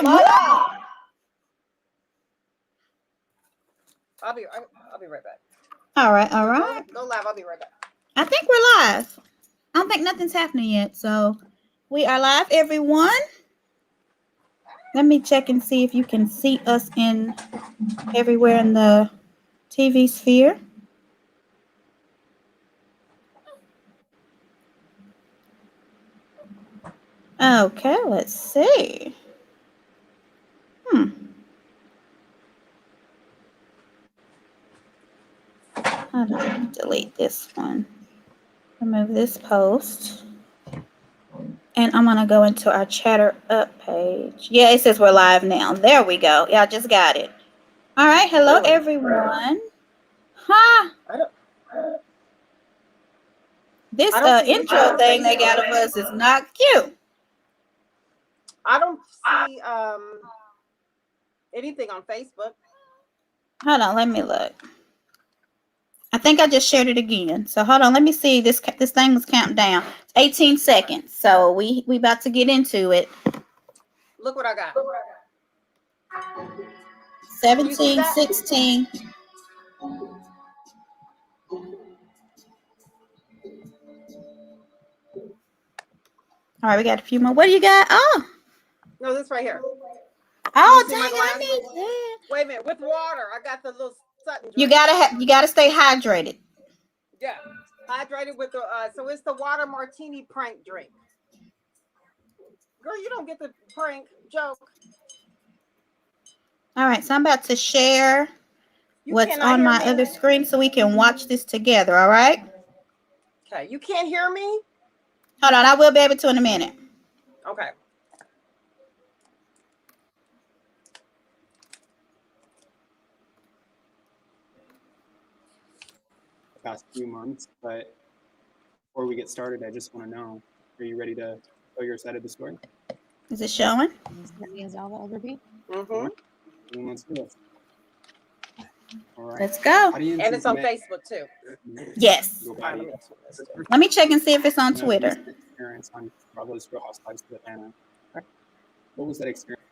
minute. What? I'll be right back. All right. Go live. I'll be right back. I think we're live. I don't think nothing's happening yet. So we are live, everyone. Let me check and see if you can see us in everywhere in the TV sphere. Okay, let's see. How do I delete this one? Remove this post. And I'm going to go into our Chatter Up page. Yeah, it says we're live now. There we go. Yeah, I just got it. All right. Hello, everyone. Huh? This intro thing they got of us is not cute. I don't see anything on Facebook. Hold on, let me look. I think I just shared it again. So hold on, let me see. This thing was counting down. 18 seconds. So we about to get into it. Look what I got. 17, 16. All right, we got a few more. What do you got? Oh. No, this right here. Oh, dang, I need that. Wait a minute, with water. I got the little Sutton drink. You gotta stay hydrated. Yeah, hydrated with the so it's the water martini prank drink. Girl, you don't get the prank joke. All right, so I'm about to share what's on my other screen so we can watch this together. All right. Okay, you can't hear me? Hold on, I will be able to in a minute. Okay. Past few months, but before we get started, I just want to know: are you ready to tell your side of the story? Is it showing? Mm-hmm. Let's do it. All right. Let's go. And it's on Facebook too. Yes. Let me check and see if it's on Twitter. Experience on Bravo's Real Housewives of Atlanta. What was that experience?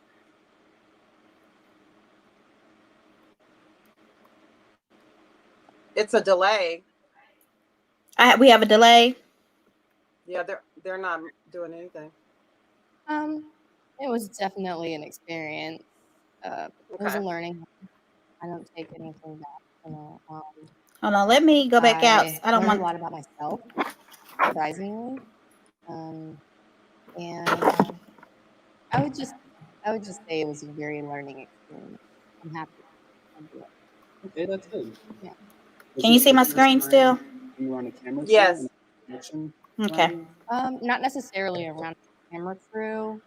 It's a delay. We have a delay. Yeah, they're not doing anything. It was definitely an experience. It was a learning. I don't take anything back. Hold on, let me go back out. I don't want a lot about myself, surprisingly. And I would just say it was a very learning experience. I'm happy. Okay, that's good. Yeah. Can you see my screen still? You were on a camera? Yes. Okay. Not necessarily around the camera crew.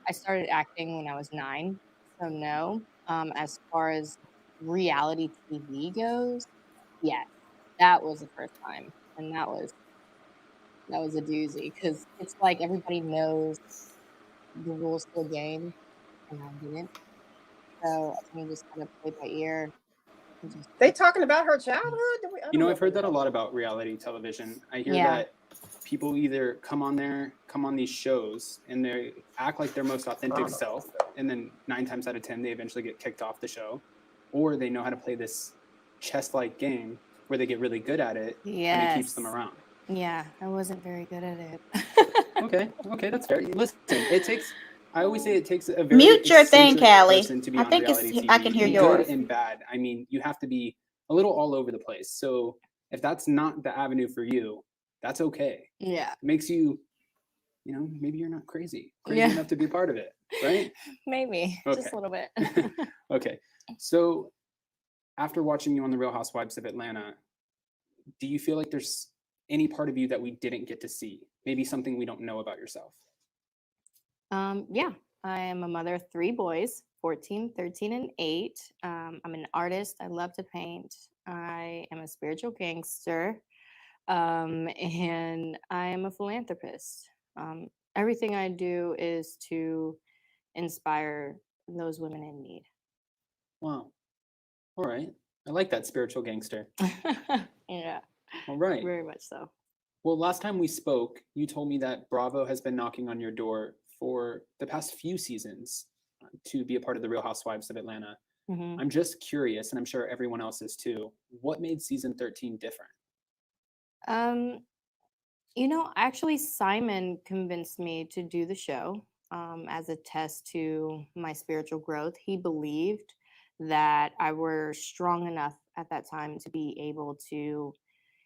I started acting when I was 9, so no. As far as reality TV goes, yes, that was the first time, and that was a doozy because it's like everybody knows the rules to the game, and I didn't. So I think just kind of played by ear. They talking about her childhood? I've heard that a lot about reality television. I hear that people either come on these shows, and they act like their most authentic self, and then 9 times out of 10, they eventually get kicked off the show, or they know how to play this chess-like game where they get really good at it, and it keeps them around. Yeah, I wasn't very good at it. Okay, that's fair. Listen, I always say it takes a very mute your thing, Callie. Person to be I on think reality TV. I can hear yours. Good and bad. I mean, you have to be a little all over the place. So if that's not the avenue for you, that's okay. Yeah, it makes you, maybe you're not crazy enough to be part of it, right? Maybe just a little bit. Okay, so after watching you on The Real Housewives of Atlanta, do you feel like there's any part of you that we didn't get to see? Maybe something we don't know about yourself? Yeah, I am a mother of 3 boys, 14, 13, and 8. I'm an artist. I love to paint. I am a spiritual gangster. And I am a philanthropist. Everything I do is to inspire those women in need. Wow. All right. I like that, spiritual gangster. Yeah. All right. Very much so. Well, last time we spoke, you told me that Bravo has been knocking on your door for the past few seasons. to be a part of the Real Housewives of Atlanta. Mhm. I'm just curious, and I'm sure everyone else is too. What made season 13 different? Actually, Simon convinced me to do the show as a test to my spiritual growth. He believed that I were strong enough at that time to be able to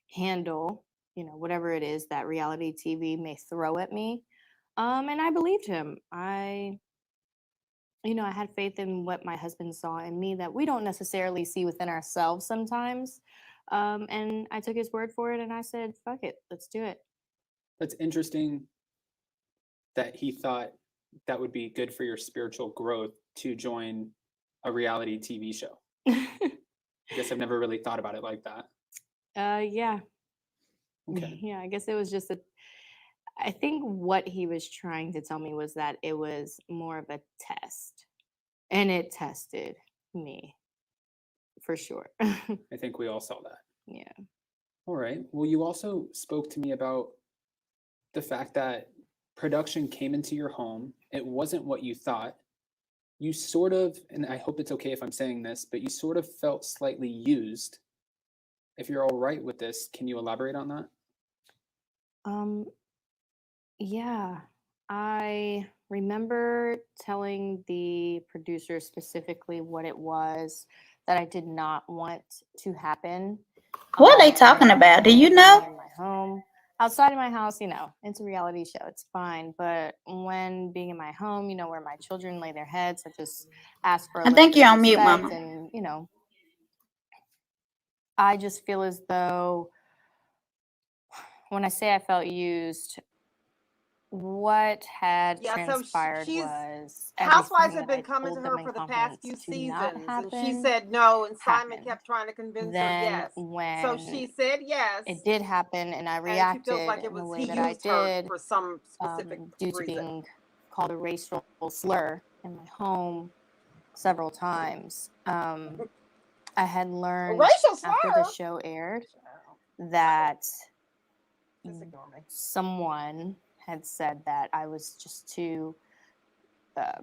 handle, whatever it is that reality TV may throw at me. And I believed him. I had faith in what my husband saw in me that we don't necessarily see within ourselves sometimes. And I took his word for it and I said, fuck it, let's do it. That's interesting that he thought that would be good for your spiritual growth to join a reality TV show. I guess I've never really thought about it like that. Yeah. Okay. Yeah, I guess it was just I think what he was trying to tell me was that it was more of a test. And it tested me for sure. I think we all saw that. Yeah. All right. Well, you also spoke to me about the fact that production came into your home. It wasn't what you thought. You sort of, and I hope it's okay if I'm saying this, but you sort of felt slightly used. If you're all right with this, can you elaborate on that? Yeah. I remember telling the producer specifically what it was that I did not want to happen. What are they talking about? Do you know? In my home. Outside of my house, it's a reality show. It's fine. But when being in my home, where my children lay their heads, I just ask for a I little think bit you're of on mute, respect. Mama. And, I just feel as though when I say I felt used, what had Yeah, so transpired she's was Housewives everything have that I been coming to told them her in for the past few confidence to not seasons, and happen. she said no, and Simon happened. kept trying to convince her Then yes. So when she said yes, it did happen and I and she reacted feels like it in the was way he that I used her did for some specific due to reason. being called a racial slur in my home several times. I had learned racial after the slur? show aired that Just ignore me. someone had said that I was just too, I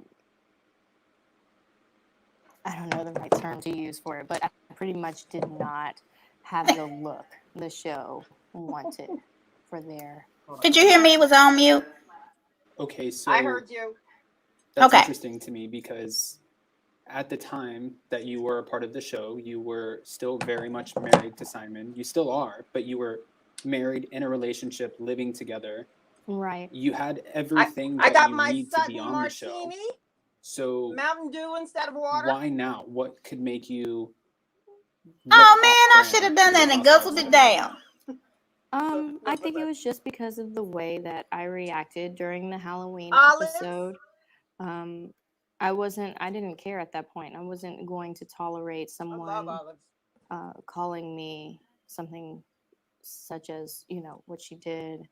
don't know the right term to use for it, but I pretty much did not have the look the show wanted for their. Did you hear me? It was on mute. Okay, so I heard you. that's Okay. interesting to me because at the time that you were a part of the show, you were still very much married to Simon. You still are, but you were married in a relationship, living together. Right. You had everything I that got you my need to be Sutton on the show. martini, So Mountain Dew instead of water. why now? What could make you look Oh man, I off-brand should have to done the that Real and Housewives guzzled of it Atlanta? down. I think it was just because of the way that I reacted during the Halloween Olives? episode. I didn't care at that point. I wasn't going to tolerate I love someone olives. calling me something such as, what she did,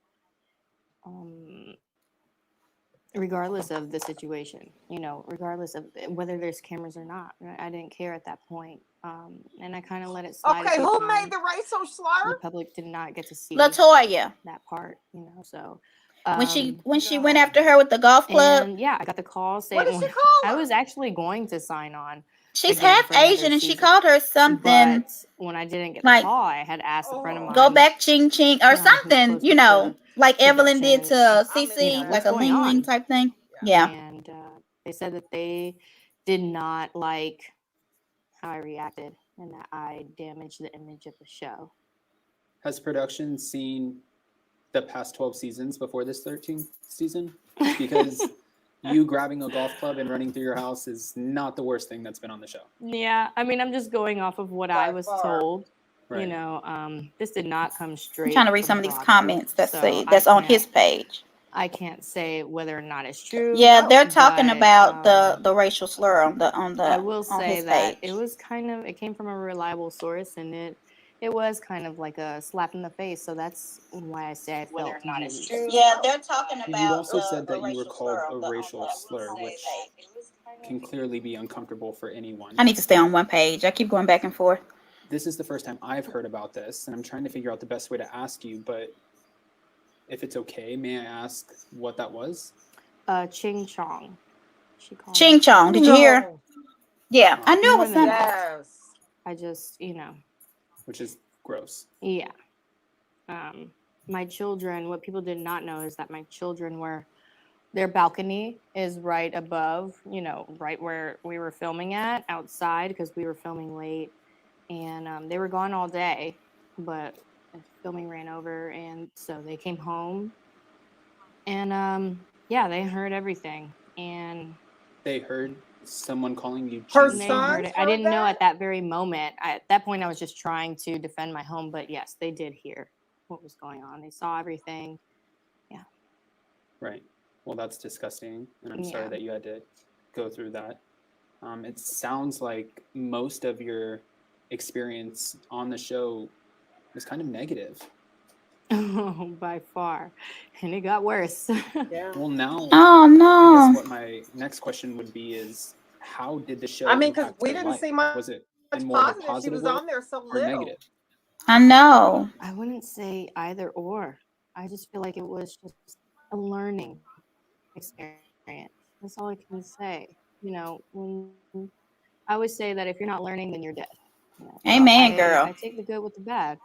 regardless of the situation, regardless of whether there's cameras or not. I didn't care at that point. And I kind of let it slide. Okay, who made the racial The slur? public did not get to see Latoya, that part, so when she went after her with the golf club, and yeah, I got the call saying What did she call I her? was actually going to sign on. she's again half for another Asian, and she season. called her something But when I didn't get like the call, I had asked a friend of mine. "Go back, ching ching" or who's something, close with the like Evelyn did production, to I'm Cece, in like what's a going ling ling on? type thing. Yeah. And they said that they did not like how I reacted and that I damaged the image of the show. Has production seen the past 12 seasons before this 13th season? Because you grabbing a golf club and running through your house is not the worst thing that's been on the show. Yeah, I mean, I'm just going off of what I By was far. told. Right. This did not come straight. I'm trying to read from some of these Bravo, comments so that's on his page. I can't say whether or not it's true. Yeah, they're talking but, about the racial slur on I will on say his that page. it came from a reliable source, and it was kind of like a slap in the face. So that's why I say I felt used. Yeah, they're talking You about also said that you were racial called slur a on racial slur, his which page. can clearly be uncomfortable for anyone. I need to stay on one page. I keep going back and forth. This is the first time I've heard about this, and I'm trying to figure out the best way to ask you, but if it's okay, may I ask what that was? Ching chong. She called Ching me chong. Did you hear? No. Yeah, I knew it more was than something. that. Yes. I just, which is gross. yeah. My children, what people did not know is that my children their balcony is right above, right where we were filming at outside because we were filming late. And they were gone all day, but filming ran over. And so they came home and yeah, they heard everything. And They heard someone calling you Her Ching they heard Chong. sons it. I heard didn't know that? at that very moment. At that point, I was just trying to defend my home. But yes, they did hear what was going on. They saw everything. Right. Well, that's disgusting, and I'm Yeah. sorry that you had to go through that. It sounds like most of your experience on the show was kind of negative. Oh, by far. And it got worse. Yeah. Well, now Oh I guess no. what my next question would be is, how did the show I mean, because impact we your didn't life? see much Was it in more of a positive. She positive was way on there so or little. negative? I know. I wouldn't say either or. I just feel like it was just a learning experience. That's all I can say. When I always say that if you're not learning, then you're dead. So Amen, I girl. take the good with the bad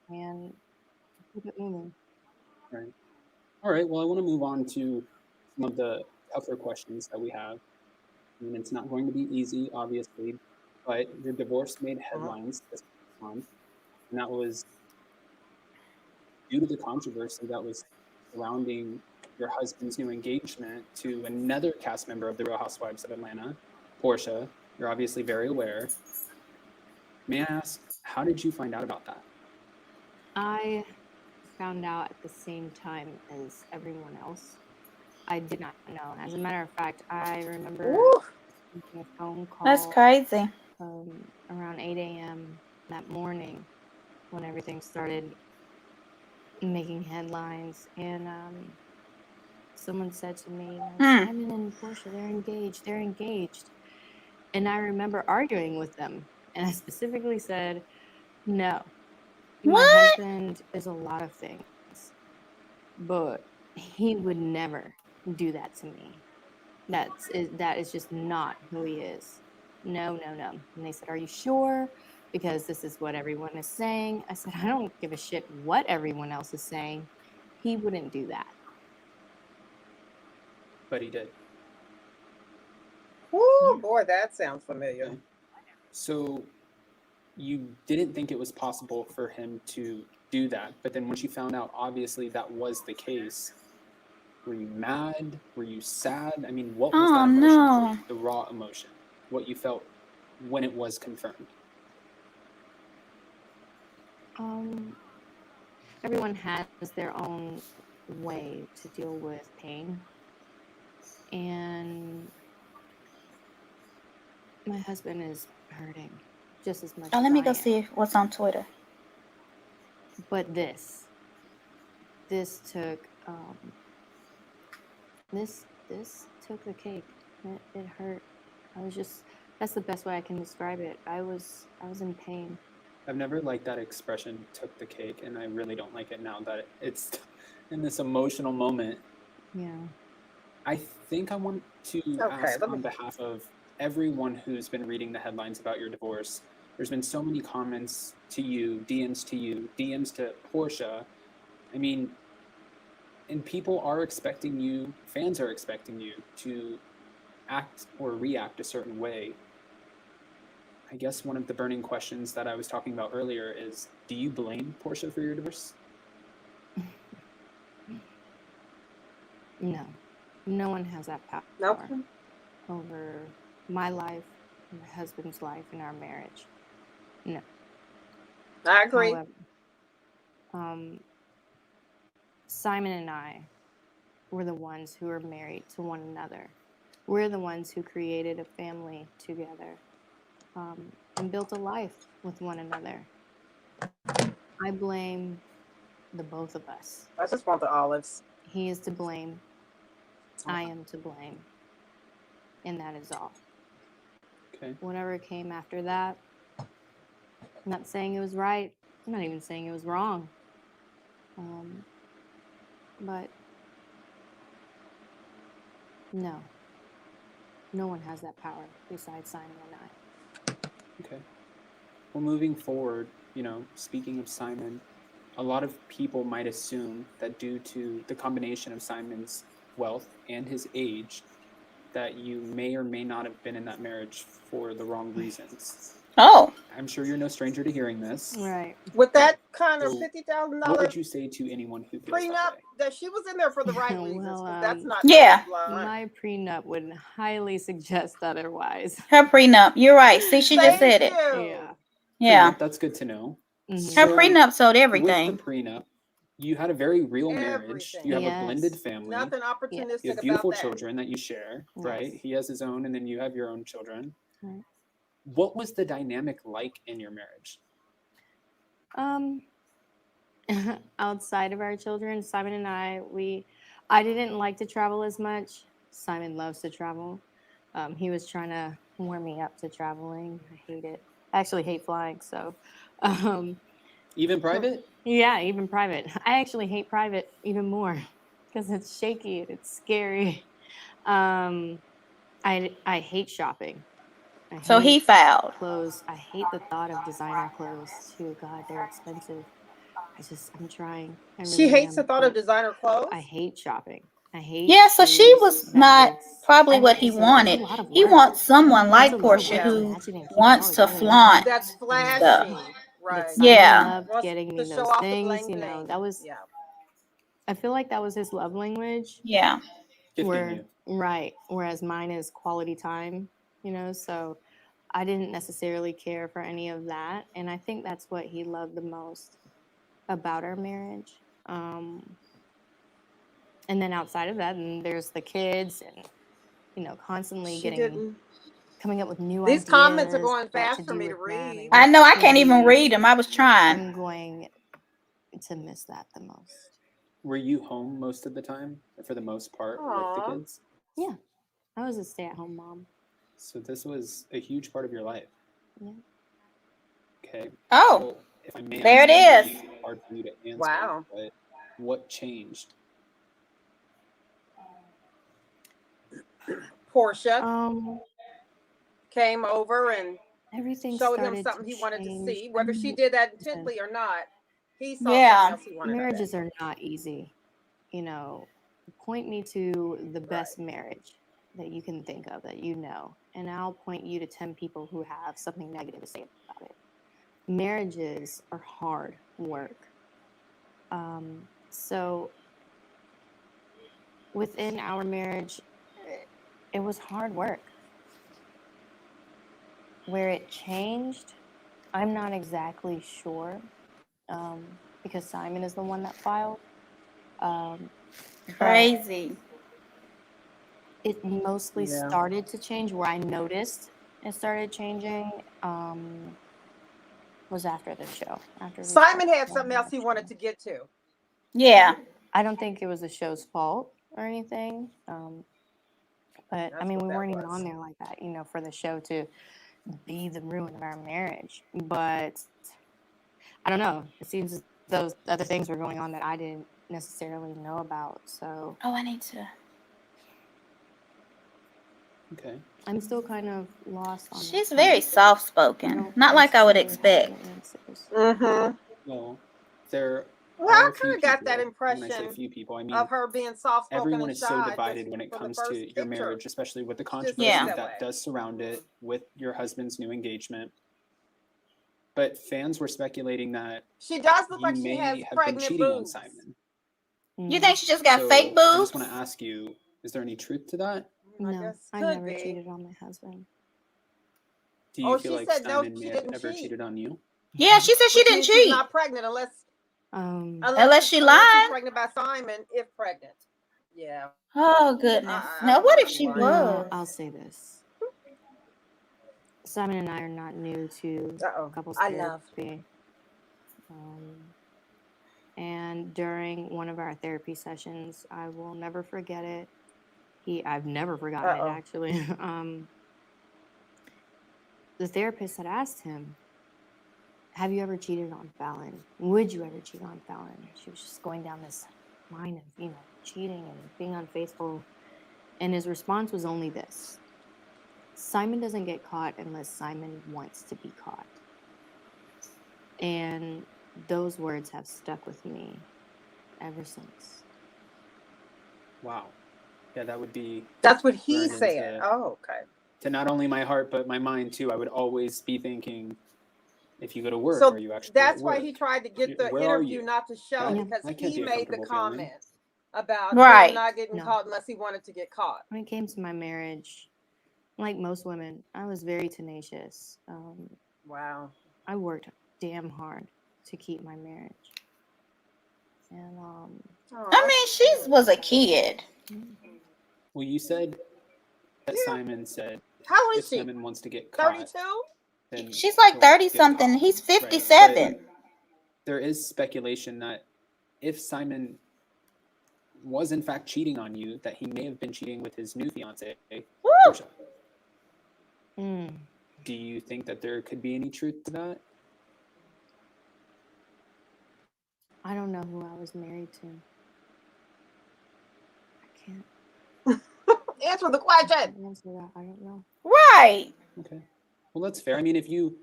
and keep it moving. Right. All right. Well, I want to move on to some of the tougher questions that we have. I mean, it's not going to be easy, obviously, but your divorce made headlines this month, and that was due to the controversy that was surrounding your husband's new engagement to another cast member of The Real Housewives of Atlanta, Porsha. You're obviously very aware. May I ask, how did you find out about that? I found out at the same time as everyone else. I did not know. As a matter of fact, I remember Woo. making a phone That's call crazy. around 8 a.m. that morning when everything started making headlines. And someone said to me, Simon and Portia, they're engaged. They're engaged. And I remember arguing with them. And I specifically said, no, my What? husband is a lot of things, but he would never do that to me. That is just not who he is. No, no, no. And they said, are you sure? Because this is what everyone is saying. I said, I don't give a shit what everyone else is saying. He wouldn't do that. But he did. Woo, Yeah. boy, that sounds familiar. Okay. So you didn't think it was possible for him to do that, but then once you found out, obviously that was the case. Were you mad? Were you sad? I mean, what was that Oh emotion for no. you? The raw emotion, what you felt when it was confirmed. Everyone has their own way to deal with pain. And my husband is hurting just as much Oh, as let me I go am. see what's on Twitter. But this took this took the cake. It hurt. That's the best way I can describe it. I was in pain. I've never liked that expression, took the cake, and I really don't like it now that it's in this emotional moment. Yeah. I think I want to ask on behalf of everyone who's been reading the headlines about your divorce. There's been so many comments to you, DMs to Porsha. I mean, and people are expecting you, fans are expecting you to act or react a certain way. I guess one of the burning questions that I was talking about earlier is, do you blame Porsha for your divorce? No. No one has that power over my life, my husband's life, and our marriage. No. I agree. However, Simon and I were the ones who were married to one another. We're the ones who created a family together and built a life with one another. I blame the both of us. I just want the olives. He is to blame. I am to blame. And that is all. Okay. Whatever came after that, I'm not saying it was right. I'm not even saying it was wrong. But no. No one has that power besides Simon and I. Okay. Well, moving forward, speaking of Simon, a lot of people might assume that due to the combination of Simon's wealth and his age, that you may or may not have been in that marriage for the wrong reasons. Oh, I'm sure you're no stranger to hearing this. Right. With that kind of So, $50,000 what would you say to anyone who feels prenup, that way? that she was in there for the right Well, reasons, 'cause that's not Yeah. blunt. My prenup would highly suggest otherwise. her prenup. You're right. See, she just Thank said it. you. Yeah. Yeah. Prenup, that's good to know. Mhm. Her So, prenup sold With everything. the prenup, you had a very real marriage. Everything. You have Yes. a blended family. Nothing opportunistic You have about beautiful that. children that you share, right? Yes. He has his own, and then you have your own children. Right. What was the dynamic like in your marriage? Outside of our children, Simon and I didn't like to travel as much. Simon loves to travel. He was trying to warm me up to traveling. I hate it. I actually hate flying. So, Even private? yeah, even private. I actually hate private even more because it's shaky and it's scary. I hate shopping. I So he hate filed. clothes. I hate the thought of designer clothes too. God, they're expensive. I'm trying. I She really hates am, the thought of but designer clothes. I hate shopping. I hate Yeah, so she shoes, was not bags. probably what he It's a wanted. lot of He work. wants someone It's like a lot of Porsche work to who imagine and keep it all wants to together. flaunt That's stuff. flashy, But right? Simon Yeah. loved Wants getting to me show those off the things. bling bling. That was. Yeah. I feel like that was his love language. Yeah. Gifting you. Right. Whereas mine is quality time. So I didn't necessarily care for any of that, and I think that's what he loved the most about our marriage. And then outside of that, and there's the kids, and constantly coming up with new These ideas. comments are going what fast to for do me to with that, read. and I know what I to can't even do. read them. I was trying. I'm going to miss that the most. Were you home most of the time, or for the most part, with the Aw. kids? Yeah, I was a stay-at-home mom. So this was a huge part of your life. Yeah. Okay. Oh, Well, if I may there it ask, is. it's hard for you to answer. Wow. But what changed? Porsha came over and Everything showed him started something to he wanted to change. see. Whether she did that intently or not, he saw Yeah. something else he wanted. Marriages are not easy. Point me to the best marriage that you can think of that and I'll point you to 10 people who have something negative to say about it. Marriages are hard work. So within our marriage, it was hard work. Where it changed, I'm not exactly sure, because Simon is the one that filed. But Crazy. it mostly started to change. Where I noticed it started changing was after the show. Simon had something else he wanted to get to. Yeah. I don't think it was the show's fault or anything. But I mean, we weren't even on there like that, for the show to be the ruin of our marriage. But I don't know. It seems as those other things were going on that I didn't necessarily know about. So Oh, I need to. Okay. I'm still kind of lost on She's that very part. soft spoken. Not like I would expect. Mm-hmm. Well, there Well, I are a few kind of got that people. When I say impression a few people, I mean of her being soft-spoken everyone and is shy. so divided just when it from the comes first to your picture. marriage, especially with the Just controversy Yeah. that that way. does surround it with your husband's new engagement. But fans were speculating that She does look you like she may has have been pregnant cheating on boobs. Simon. You think she just got So fake I boobs? just want to ask you, is there any truth to that? I No, guess I could never be. cheated on my husband. Do you Oh, feel she like said no, Simon she may have didn't ever cheat. cheated on you? Yeah, she said she Which didn't means she's cheat. not pregnant unless Unless she she's lied. pregnant by Simon, if pregnant. Yeah. Oh goodness. I Now don't what know if if she she's was? lying. I'll say this. Simon and I are not new to couples I love. therapy. And during one of our therapy sessions, I will never forget it. I've never forgotten it actually. The therapist had asked him, "Have you ever cheated on Falynn? Would you ever cheat on Falynn?" She was just going down this line of, cheating and being unfaithful. And his response was only this: Simon doesn't get caught unless Simon wants to be caught. And those words have stuck with me ever since. Wow. Yeah, that would be. That's what he burned said. into- Oh, okay. To not only my heart but my mind too. I would always be thinking, if you go to work, So are you actually? that's at why work? he tried to get the Where are interview you? not to show That- because that can't he be a made the comfortable feeling. comment about Right. him not getting No. caught unless he wanted to get caught. When it came to my marriage, like most women, I was very tenacious. Wow. I worked damn hard to keep my marriage. And I mean, she was a kid. Well, you said that Simon said How old if is she? Simon wants to get caught, 32? then She's like he'll 30 get something. caught. He's Right. 57. But there is speculation that if Simon was in fact cheating on you, that he may have been cheating with his new fiance, Woo! Porsha. mm, Do you think that there could be any truth to that? I don't know who I was married to. I can't Answer the question. answer that. I don't know. Right. Okay. Well, that's fair. I mean, if you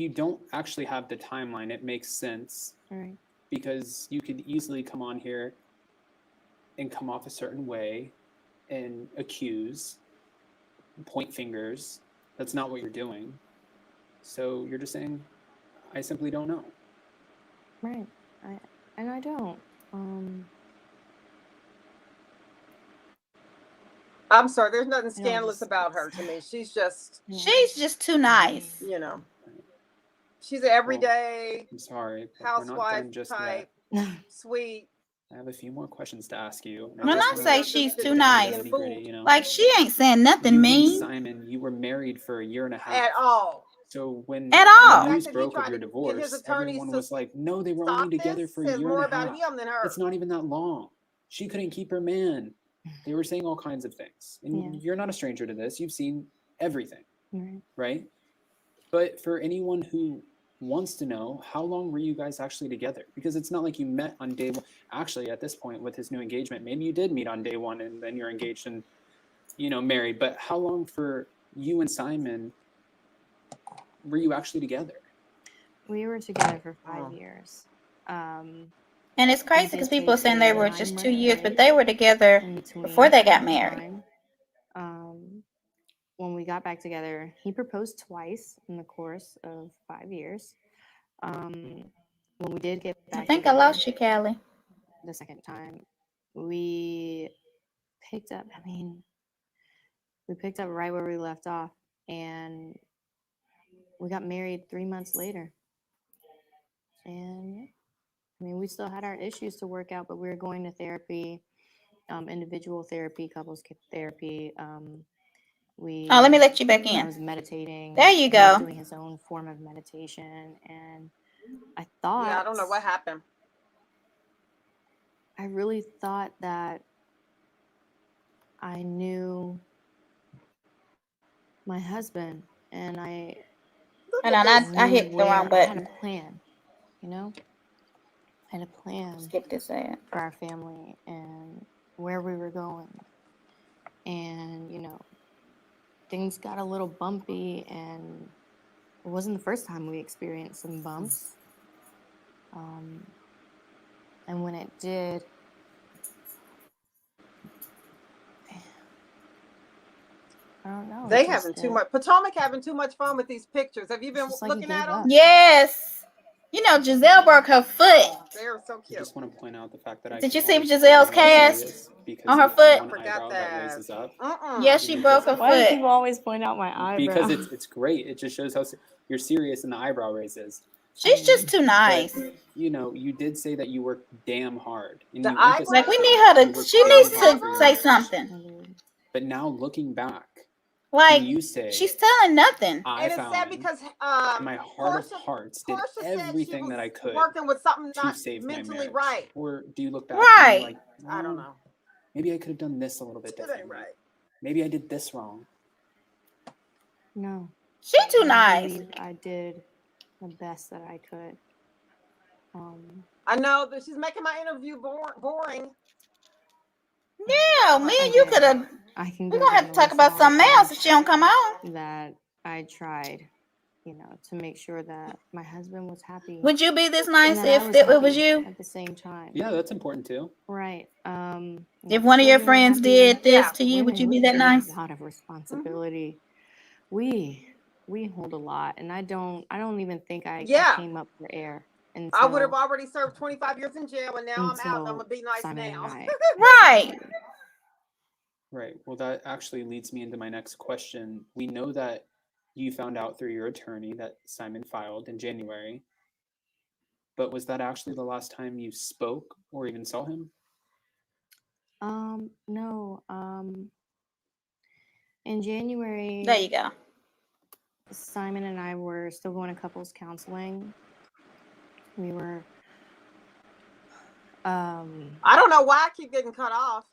don't actually have the timeline, it makes sense All right. because you could easily come on here and come off a certain way and accuse, point fingers. That's not what you're doing. So you're just saying, I simply don't know. Right. I don't. I'm sorry, there's nothing I don't scandalous just- about her to me. She's just, Yeah. She's just too nice. you know, she's an everyday I'm sorry, but we're not housewife done just type, yet. sweet. I have a few more questions to ask you. And When just, I you say know, she's just too get nice, and food like she ain't saying nothing you mean and Simon, you were married for a year and a half. at all. So when At the all. news The fact that he broke of tried your to get his divorce, attorneys everyone to was like, no, they were Stop only together this for a says year more and a about half. him than her. It's not even that long. She couldn't keep her man. They were saying all kinds of things. And Yeah. you're not a stranger to this. You've seen everything, Right. right? But for anyone who wants to know, how long were you guys actually together? Because it's not like you met on day one. Actually, at this point with his new engagement, maybe you did meet on day one and then you're engaged and, married. But how long for you and Simon were you actually together? We were together for 5 Oh. years. And it's crazy because did people take saying they a were just 2 years, nine-month but they were together in between before they got that married. time. When we got back together, he proposed twice in the course of 5 years. When we did get back I think I together, lost you, Callie. the second time, we picked up, we picked up right where we left off, and we got married 3 months later. And we still had our issues to work out, but we were going to therapy, individual therapy, couples therapy. Oh, let me let you back I in. was meditating. There you He was go. doing his own form of meditation, and I thought, Yeah, I don't know what happened. I really thought that I knew my husband, and I Hold on, I hit the wrong I had a button. plan, I had a plan Skip this ad. for our family and where we were going. And, things got a little bumpy, and it wasn't the first time we experienced some bumps. And when it did, I don't know. They having too much. Potomac having too much fun with these pictures. Have you been just like he looking at gave them? up. Yes. Giselle broke her foot. They're so I cute. just want to point out the fact that I Did you can see always Giselle's tell how cast serious because on her you have foot? one Forgot eyebrow that that. raises up. Yeah, she broke her Why do foot. people always point out my eyebrow? Because it's great. It just shows how you're serious and the eyebrow raises. She's just too nice. But, you did say that you worked damn hard. And The you eyebrow? emphasized Like we that need her you to. worked She damn needs hard for to your say marriage. something. But now looking back, Like can you say she's telling nothing. I And it's sad found because in my heart of Porsha- hearts did Porsha said she everything was that I could working with something to not save my mentally marriage? right. Or do you look back Right. and you're like, I don't "No, know. maybe I could have done this a little bit It ain't differently. right. Maybe I did this wrong." No. She too I nice. believe I did the best that I could. I know that she's making my interview boring. Yeah, me and you Again, could have. I can We're go gonna have down to the talk list of about all the something else if things she don't come on. that I tried, to make sure that my husband was happy Would you be this and nice that I if was it was happy you? at the same time. Yeah, that's important too. Right. If one of your Children were friends happy. did this Yeah. to you, would Women, you be we that carry nice? a lot of responsibility. We hold a lot, and I don't even think I Yeah. came up for air I would have until already served 25 years in jail, and now I'm out. I'm gonna be nice Simon and now. I Right. separated. Right. Well, that actually leads me into my next question. We know that you found out through your attorney that Simon filed in January, but was that actually the last time you spoke or even saw him? No. In January, There you go. Simon and I were still going to couples counseling. We were I don't know why I keep getting cut off.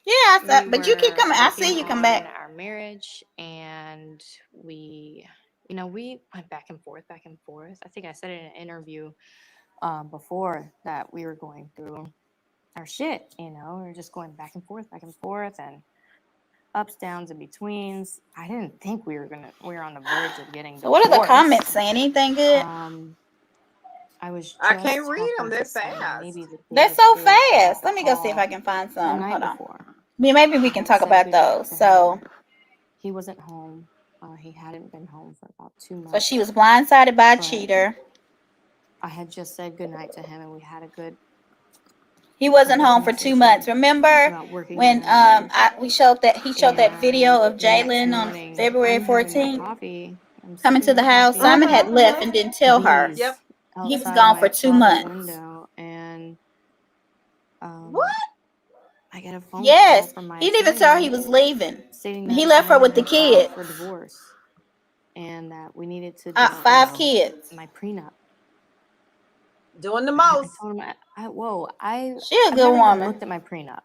Yeah, we but you keep were coming. I working see you come on back. our marriage, and we went back and forth. I think I said it in an interview before that we were going through our shit. We were just going back and forth, and ups, downs, and betweens. I didn't think we were on the verge of getting So what are the divorced. comments saying? Anything good? I was just I can't read talking them. to They're Simon fast. maybe the day That's so before we had fast. the Let me go see if call, I can find the some. night Hold on. before. Maybe we I can had talk said about goodnight those. to So, him. He wasn't home. He hadn't been home for about 2 months. so she was blindsided by a But cheater. I had just said goodnight to him, and we had a good He wasn't home for 2 months. conversation Remember about working when on our marriage. he showed that video of And the next Jalen on morning, February I'm having my 14th coffee. I'm coming to sipping the my house? coffee. Simon had left Mhm. and didn't tell her. Bees Yep. He was outside gone my for 2 closet months. window, and What? I get a phone call Yes, from my he didn't even tell her attorney he was leaving. stating He that left her Simon with the had filed kid. for divorce and that we needed to discuss 5 kids. my prenup. Doing the I most. told him, She a I've good never even woman. looked at my prenup.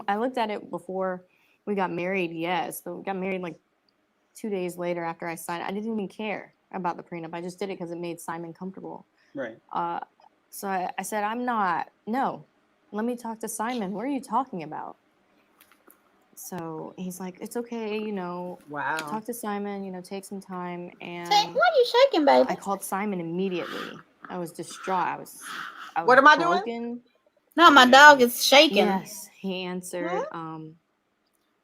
I looked at it before we got married, yes, but we got married like 2 days later after I signed. I didn't even care about the prenup. I just did it because it made Simon comfortable. Right. So I said, no, let me talk to Simon. What are you talking about? So he's like, it's okay, Wow. talk to Simon, take some time. And Tank, why are you shaking, baby? I called Simon immediately. I was distraught. I was What am I doing? broken. No, my Did he dog answer? is shaking. Yes, he answered.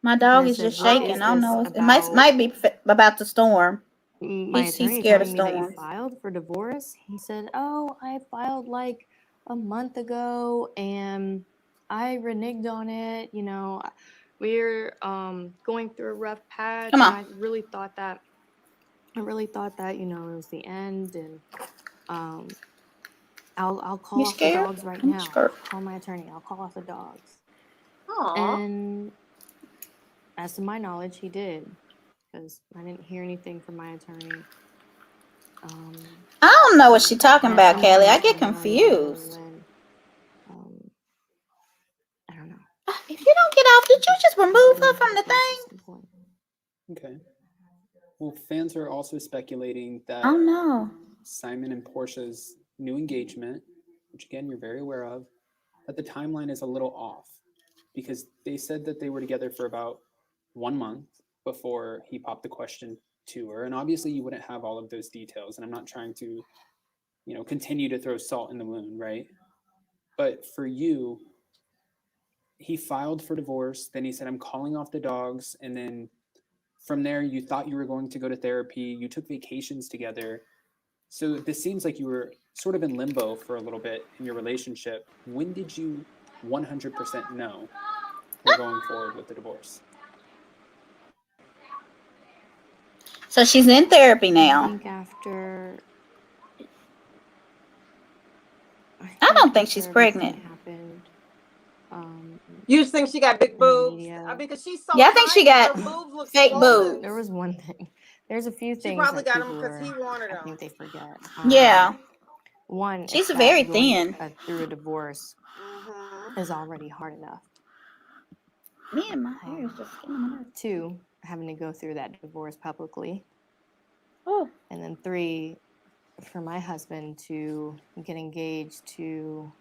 My dog I is said, just "What shaking. is I don't this know. It about?" might be about the storm. My He's attorney scared of telling me that you storms. filed for divorce. He said, "Oh, I filed like a month ago, and I reneged on it. We're going through a rough patch, Come and on. I really thought that it was the end, and I'll call You off the scared? dogs right I'm now. scared. Call my attorney. I'll call off the dogs." Aw. And as to my knowledge, he did, because I didn't hear anything from my attorney. I don't know what she's talking And about, Simon Kelly. I wanted get to know, confused. when, I don't know. If you don't get off, did you just remove her from the Divorce thing? is important. Okay. Well, fans are also speculating that Oh no. Simon and Porsha's new engagement, which again you're very aware of, that the timeline is a little off because they said that they were together for about 1 month before he popped the question to her. And obviously you wouldn't have all of those details. And I'm not trying to, continue to throw salt in the wound, right? But for you, he filed for divorce. Then he said, I'm calling off the dogs. And then from there, you thought you were going to go to therapy. You took vacations together. So this seems like you were sort of in limbo for a little bit in your relationship. When did you 100% know we're going forward with the divorce? So she's in therapy I now. think after. I don't think she's after pregnant. everything happened, You just think she got big in the boobs? media. I mean, because she's so Yeah, I think she tiny, got her boobs look fake swollen. boobs. There was one thing. There's a few She things probably that got them people because he wanted I them. think they forget. Yeah. One, She's it's very that going thin. through a divorce Mhm. is already hard enough. Man, my hair is just getting on my nerves. 2, having to go through that divorce publicly. Oh. And then 3, for my husband to get engaged to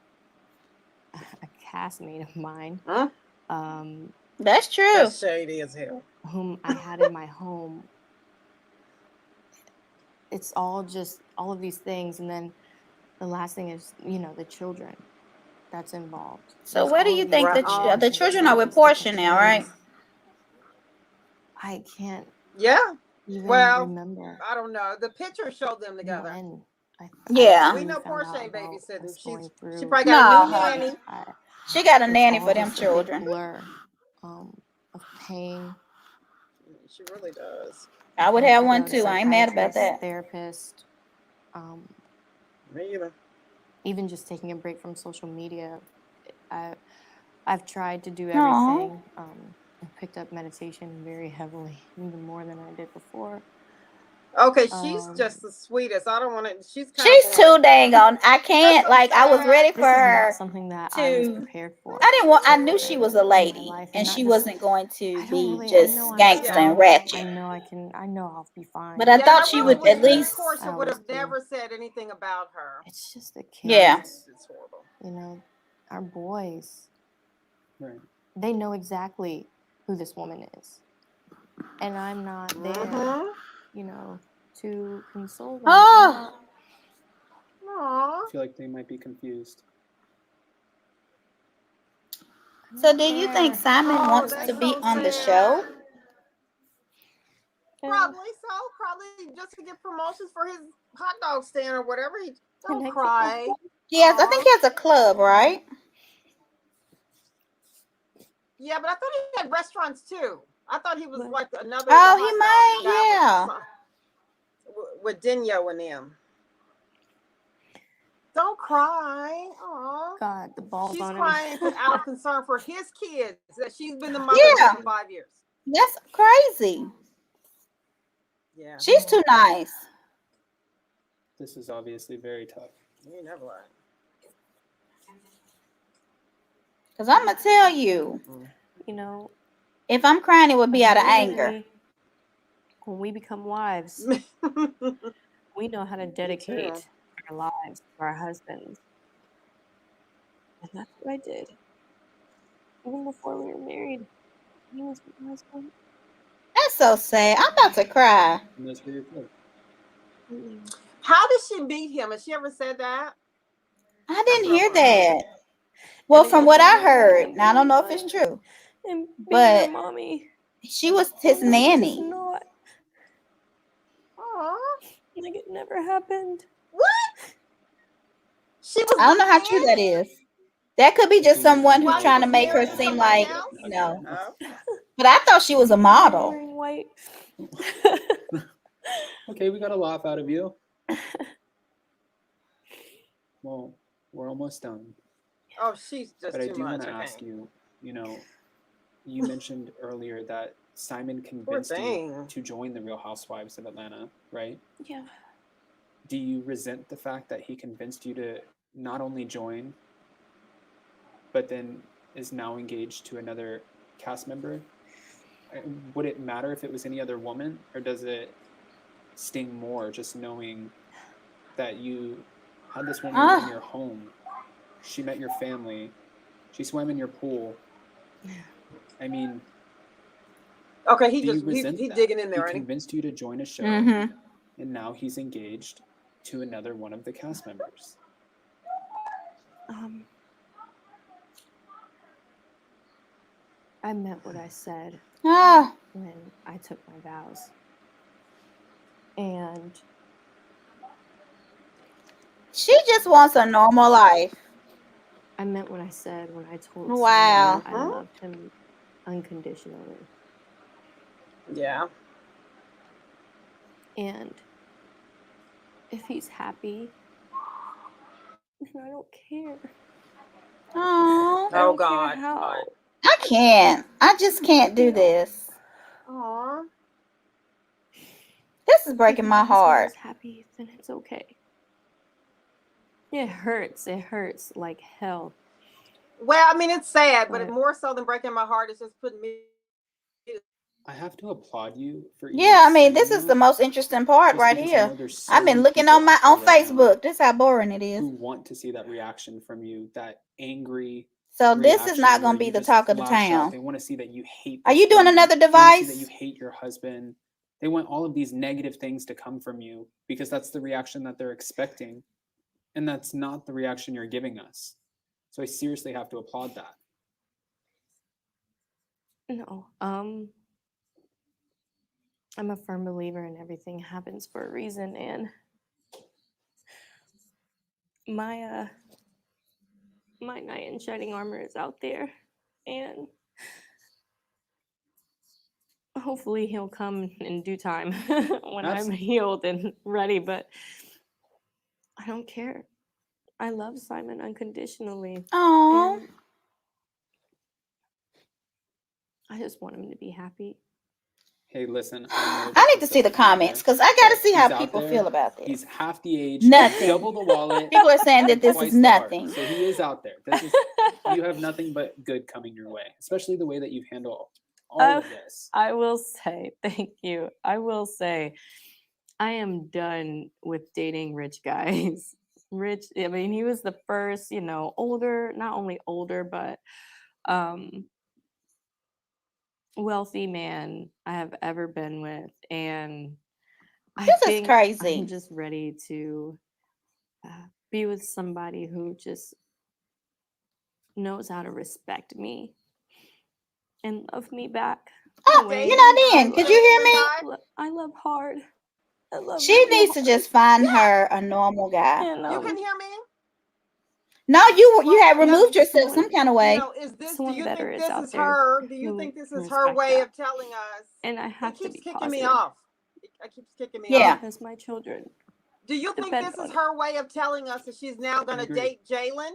a castmate of mine, Huh? That's true. That's shady as hell. whom I had in my home. It's all of these things, and then the last thing is, the children that's involved. So There's where do all you of think these Right. the things children that are with just to Porsha now, right? continue. I can't Yeah. even Well, remember I don't know. The picture showed them together. when I Yeah. We finally know found Porsha out ain't about babysitting. us She going through. probably got No, a new honey. nanny. She got a It's nanny all for them just a big children. blur of pain. She really does. I would I have have to one go to too. I ain't mad about psychiatrist, that. therapist. Me either. Even just taking a break from social media. I've tried to do Aw. everything. I picked up meditation very heavily, even more than I did before. Okay, she's just the sweetest. I don't want to. She's kind She's of too dang on. I can't. so Like I was sad. ready for This is her not something that I was to. prepared for. I didn't want. I knew to she was a in my lady, life, and not she just- wasn't going to I don't be really. I just know I'm gangsta strong. and ratchet. I know I know I'll be fine. But I Yeah, thought I she really would wish at least. Porsha I would have always do. never said anything about her. It's just the kids. Yeah. It's horrible. Our boys. Right. They know exactly who this woman is, and I'm not there. Mm-hmm. To console them. Oh. Aww. I feel like they might be confused. So, do you think Simon wants that's to be so on the sad. show? Probably so. Probably just to get promotions for his hot dog stand or whatever. Don't Can I get cry. Yes, I think he has a club, right? Yeah, but I thought he had restaurants too. I thought he was like another. Oh, the he hot dog might. guy Yeah. with Denyo and them. Don't cry. Aw. God, the balls She's on crying him. out of concern for his kids that she's been the mother Yeah. for 5 years. That's crazy. Yeah. She's too nice. This is obviously very tough. You never lied. Because I'm going to tell you, if I'm crying, it would be out of anger. When we become wives, we know how to dedicate our lives to our husbands. And that's what I did. Even before we were married, he was my husband. That's so sad. I'm about to cry. And that's very good. How did she beat him? Has she ever said that? I didn't hear that. Well, from what I heard, now I don't know if it's true, And but mommy, she was his nanny. not Aw. like it never happened. What? She was. I don't know how true that is. That could be just someone who's While he trying to was make her married to seem somebody like, else? Oh. But I thought she was a model. Wearing white. Okay, we got a laugh out of you. Well, we're almost done. Oh, she's just But I too do much. want to ask you, you mentioned earlier that Simon convinced you to join the Real Housewives of Atlanta, right? Yeah. Do you resent the fact that he convinced you to not only join, but then is now engaged to another cast member? Would it matter if it was any other woman, or does it sting more just knowing that you had this woman in your home? She met your family. She swam in your pool. I mean, okay, do he's digging in there. He convinced you to join a show, Mm-hmm. and now he's engaged to another one of the cast members. I meant what I said when I took my vows. And she just wants a normal life. I meant what I said when I told Wow. Simon I loved him unconditionally. Yeah. And if he's happy, I don't care. Oh, Oh God. How. I can't. I just can't do this. Aw. This is breaking my heart. If he's happy, then it's okay. It hurts. It hurts like hell. Well, I mean, it's sad, but more so than breaking my heart, it's just putting me to I have to applaud you for Yeah, I mean, saying this is the that, most interesting part just right because I here. know there's so I've been many looking people on my out there on right now Facebook. This is how boring it is. who want to see that reaction from you, that angry So this is not reaction where gonna be you the just talk of the lash out. town. They want to see that you hate Are this you doing woman. another They want to see that you device? hate your husband. They want all of these negative things to come from you because that's the reaction that they're expecting. And that's not the reaction you're giving us. So I seriously have to applaud that. No. I'm a firm believer in everything happens for a reason, and my my knight in shining armor is out there, and hopefully he'll come in due time when I'm healed and ready, but I don't care. I love Simon unconditionally. Oh, And I just want him to be happy. Hey, listen, I know I this need to is see the social media, comments because I gotta but see how he's out people there. feel about this. He's half the age, Nothing. double the wallet. People are saying that and this twice is the heart. nothing. So he is out there. You have nothing but good coming your way, especially the way that you've handled all of this. I will say, thank you. I will say, I am done with dating rich guys. Rich, I mean, he was the first, older, not only older, but wealthy man I have ever been with. And I This is think crazy. I'm just ready to be with somebody who just knows how to respect me and love me back. Oh, Way you're not in. Could you hear me? I love hard. I love She really needs to hard. just find her a normal guy. And, You can hear me? No, you Well, have no, removed yourself some kind of way. Is this? Do someone you better think is this out is there her? Do you who think this can is her respect way that. of telling us? And I It have to keeps be kicking me positive. off. It keeps kicking me Yeah. off. Because my children Do you think depend this on is it. her way of telling us that she's now going to agree. date Jalen?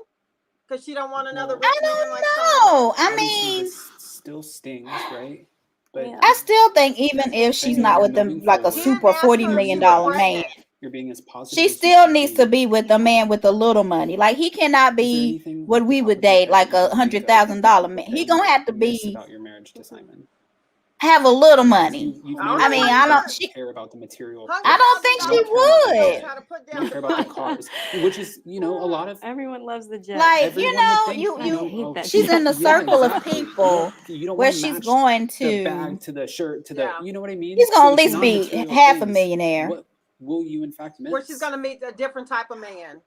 Because she don't want another Well, rich I man don't like know. Simon? I Obviously, mean, this still stings, right? But Yeah. I still think even if she's not with them moving like a forward, He didn't super ask $40 her if million she was man, pregnant. you're being as positive she as you still can needs to be. be with a man with a little money. Like he cannot Is there be anything what off the we top would of your date, head like that you can think of $100,000 man. that He you gonna have to miss be about your marriage to Simon? have a little 'Cause money. you've I made I it mean, clear I you don't. don't She, care about the material I things. don't think You she don't care about the knows would. how to put You down don't care about the deposit. cars, which is, a lot of Everyone loves the jet. Like everyone would think, I hate that she's in the jet. circle of exactly. people You don't where want to she's match going the to. bag to the shirt to the, Yeah. you know what I mean? He's gonna at it's least be non-material half a things. millionaire. What will you in fact miss? Where she's going to meet a different type of man.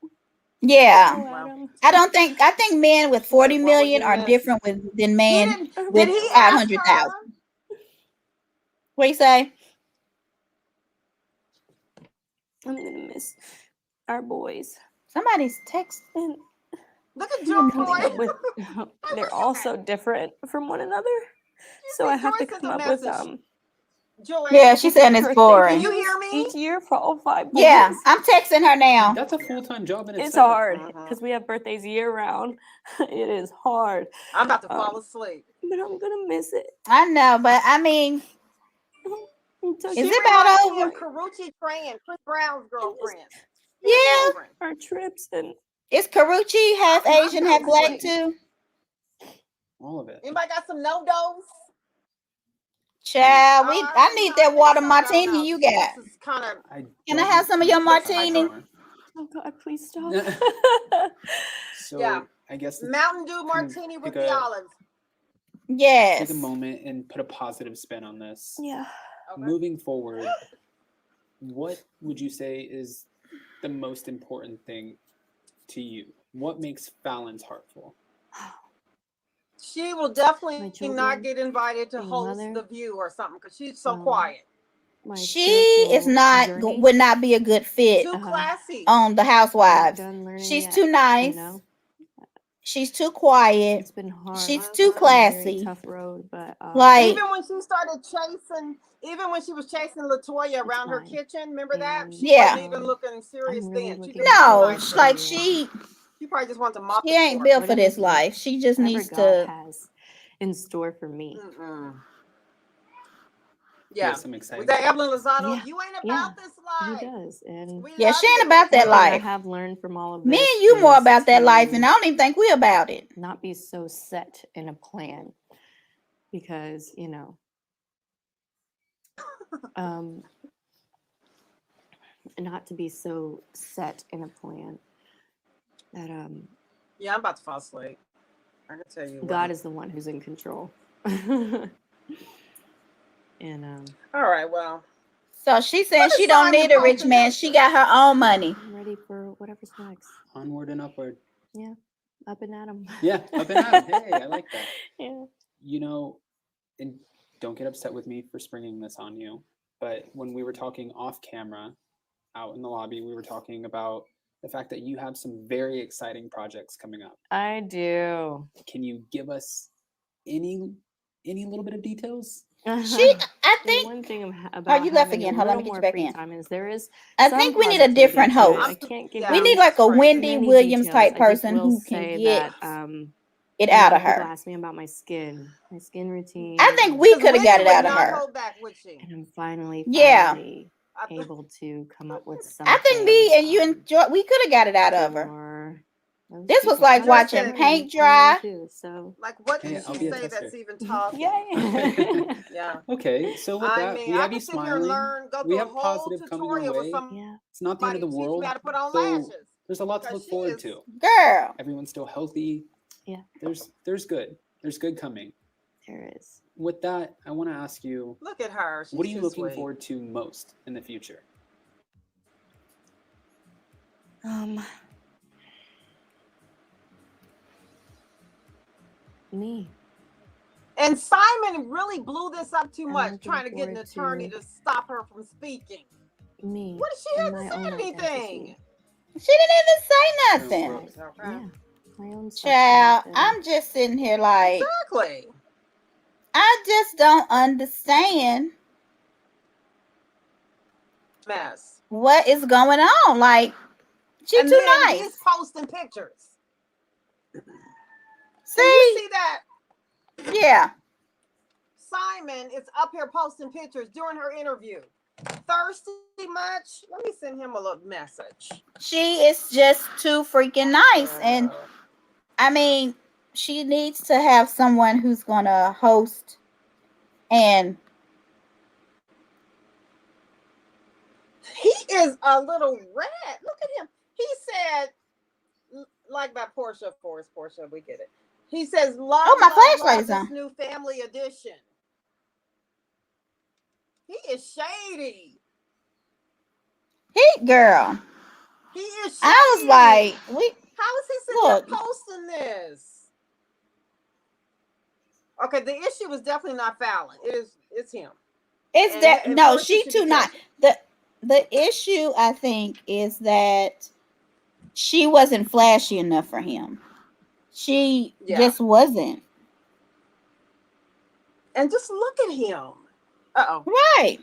Yeah. Oh, Well, Adam. I think men with She said, 40 "What would million you are miss?" different than men Did with he ask 500,000. her? What do you say? I'm gonna miss our boys. Somebody's texting. And Look at You Joy. know with they're all so different from one another. So see, I have Joy to sent come a up with message. Joy. Yeah, she's saying it's birthday boring. Can you gifts hear me? each year for all 5 boys. Yeah, I'm texting her now. That's a full-time job in It's itself. hard because we have birthdays year round. It is hard. I'm about to fall asleep. But I'm gonna miss it. I know, but I mean, Until is She it about reminds me over? of Karuchi Tran, Chris Brown's girlfriend. Yeah. our trips and Is Karuchi half I'm Asian, half so black sleepy. too? All of it. Anybody got some no-dos? Child, I need that water martini you got. This is kind of. Can I have some of your martini? oh God, please stop. So Yeah. I guess let's Mountain Dew kind of martini with pick the a- olives. Yes. take a moment and put a positive spin on this. Yeah. Okay. Moving forward, what would you say is the most important thing to you? What makes Fallon's heart full? She will My definitely children, not get invited to being host mother, The View or something because she's so um, quiet. my She is spiritual not journey. would not be a good fit Too classy. on the I'm not Housewives. done learning She's yet, too nice. She's too quiet. It's been hard. She's too It's been a very classy. tough road, but Like Even when she started chasing, even when she was chasing Latoya around her fine. kitchen, remember that? And, She Yeah. wasn't even looking serious I'm really then. She looking just was too no, nice forward for like her. she She probably just wants to mop she the ain't floor. built for this whatever life. She just whatever needs God to. has in store for me. Mm-mm. Yeah, Yeah. some Was exciting. that Evelyn Lozado? Yeah. You ain't about Yeah. this He life. does, and We Yeah, love she ain't you. about that one thing I life. have learned from all of Me this and you more is about that life, to and I don't even think we about it. not be so set in a plan, because not to be so set in a plan that Yeah, I'm about to fall asleep. I can tell you. God is the one who's in control. And All right, well. So she said What is she don't Simon need a rich posting man. She got her own money. I'm ready for whatever's next. Onward and upward. Yeah, up and at 'em. Yeah, up and at 'em. Hey, I like that. Yeah. You know, and don't get upset with me for springing this on you, but when we were talking off camera out in the lobby, we were talking about the fact that you have some very exciting projects coming up. I do. Can you give us any little bit of details? I The think. one thing about you left having again. a Hold on, little let me get more you back free in. time is there is I some think we need a positivity different to it. I host. can't give Yeah. We you need like a Crazy. Wendy many Williams details. type I just person will who say can get that it out of people her. ask me about my skin routine. I think we Because could have got Wendy it would out of not her. hold back, would she? And I'm finally Yeah. I th- able to come up with something. I think me and you enjoy. We could have got it out of her. for those This was people. like Plus, watching I'm ready paint to come in dry. too, so Like, what Hey, did I'll she be a say tester. that's even talking? yay. Yeah. Okay, so with I that, mean, we I have can you sit here and smiling. learn, go We through a have whole positive coming our tutorial with way. Yeah. It's not the end of the somebody teach me world. how to put on So lashes. there's a lot to Because look she forward is- to. Girl. Everyone's still healthy. Yeah. There's good. There's good coming. There is. With that, I want to ask you, Look at her. She's what are you too looking sweet. forward to most in the future? Me. And Simon really blew this up too I'm much, looking trying to get an forward attorney to stop her from speaking. Me. What did she have My to say own anything? identity. She didn't even say nothing. Growth. Okay. Yeah. My own Child, self-confidence. I'm just sitting here like, Exactly. I just don't understand Mess. what is going on. Like, she And too then nice. he's posting pictures. See? You see that? Yeah. Simon is up here posting pictures during her interview. Thirsty much? Let me send him a little message. She is just too freaking nice. And I mean, she needs to have someone who's gonna host and He is a little rat. Look at him. He said, like by Porsha, of course, Porsha, we get it. He says, love, Oh, my love, flashlight love is this on. new family edition. He is shady. girl. He is shady. I was like, how is he sitting look. there posting this? Okay, the issue is definitely not Falynn. It's him. It's And- that and no, Porsha she should too be nice. The issue I think is that she wasn't flashy enough for him. She just wasn't. And just look at him. Uh-oh. Right.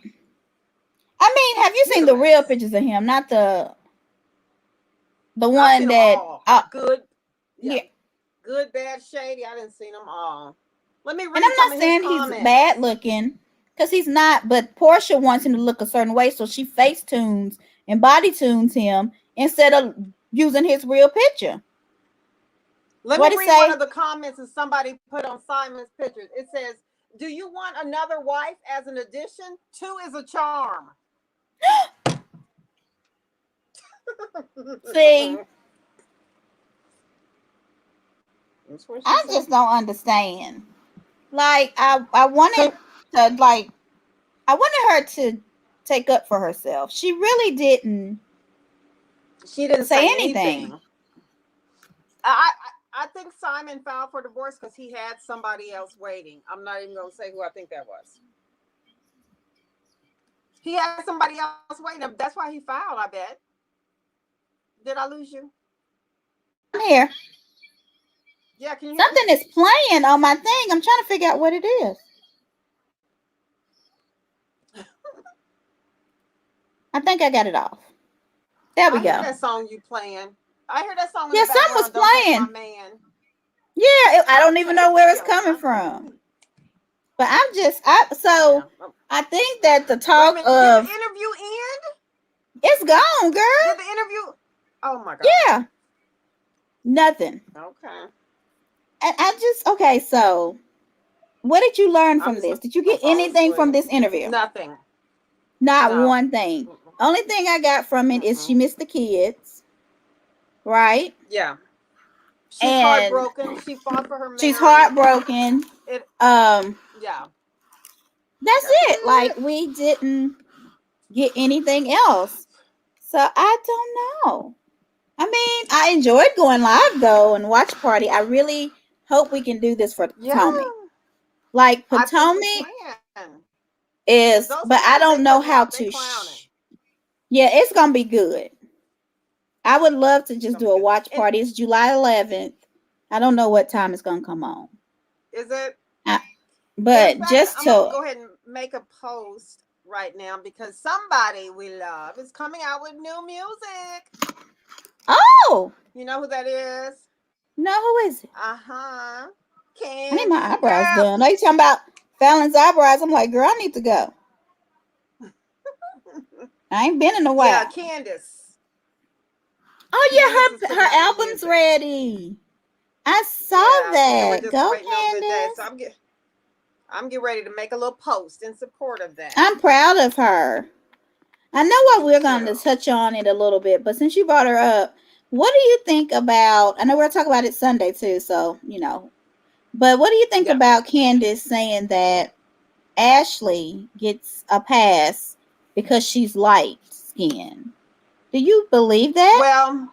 I mean, have you He's seen a the real mess. pictures of him? Not the I've one seen that them all. Good. yeah. Good, bad, shady. I didn't see them all. Let me read And I'm some not of saying his he's comments. bad looking, because he's not, but Porsha wants him to look a certain way, so she face tunes and body tunes him instead of using his real picture. Let What me it read say? one of the comments that somebody put on Simon's pictures. It says, do you want another wife as an addition? 2 is a charm. See, That's what she I said. just don't understand. Like, I wanted to, like, I wanted her to take up for herself. She really didn't. She didn't say say anything. anything. I think Simon filed for divorce because he had somebody else waiting. I'm not even going to say who I think that was. He had somebody else waiting. That's why he filed, I bet. Did I lose you? I'm here. Yeah, can you hear me? Something is playing on my thing. I'm trying to figure out what it is. I think I got it off. There we I hear go. that song you playing. I hear that song in Yeah, the something was background. Don't Take playing. My Man. Yeah, I don't even know where it's Yeah, coming I- from. But so Yeah. I think that the Wait a talk minute, did of the interview end? it's gone, girl. Did the interview? Oh my God. Yeah. Nothing. Okay. And okay, so what did you learn I'm from just this? Did you gonna get fall anything from asleep. this interview? Nothing. Not No. one thing. Only thing I got from it is she missed the kids, right? Yeah. She's And heartbroken. She fought for her marriage. she's heartbroken. It, That's yeah. it. Like, we didn't get anything else. So I don't know. I mean, I enjoyed going live though and watch party. I really hope we can do this for Yeah. Potomac. Like, I think Potomac we can. is, Those but I pictures don't they know putting how out, they to. clowning. Yeah, it's gonna be good. I would love to It's just gonna do be a good. watch party. It's July 11th. I don't know what time it's gonna come on. Is it? I, In but fact, just I'm gonna to go ahead and make a post right now because somebody we love is coming out with new music. oh You know who that is? no, who is it? Uh-huh. I need my Candy eyebrows girl. done. Are you talking about Fallon's eyebrows? I'm like, girl, I need to go. I ain't been in a while. Yeah, Candace. Oh Candace is yeah, putting her out new album's music. ready. I saw Yeah, so we're that. just Go, waiting on good days. So Candace. I'm getting ready to make a little post in support of that. I'm proud of her. I know what Me we're going to too. touch on it a little bit, but since you brought her up, what do you think about? I know we're going to talk about it Sunday too, so you know. But what do you think Yeah. about Candace saying that Ashley gets a pass because she's light skinned? Do you believe that? Well,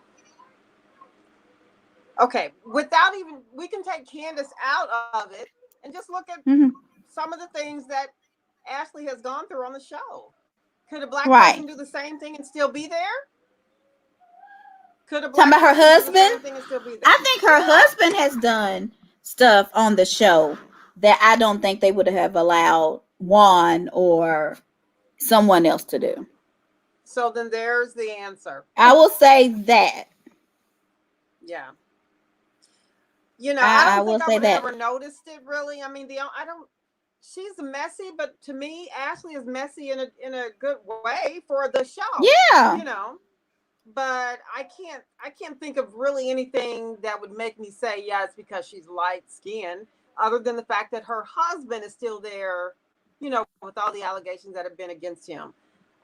okay. Without even, we can take Candace out of it and just look at Mm-hmm. some of the things that Ashley has gone through on the show. Could a black Right. person do the same thing and still be there? Could a Talking black about her person do the same husband? thing and still be there? I think her husband has done stuff on the show that I don't think they would have allowed Juan or someone else to do. So then there's the answer. I will say that. Yeah. You know, I I don't will think I say would have that. ever noticed it really. I mean, I don't. She's messy, but to me, Ashley is messy in a good way for the show. Yeah. You know, but I can't think of really anything that would make me say yeah, it's because she's light skinned, other than the fact that her husband is still there. You know, with all the allegations that have been against him.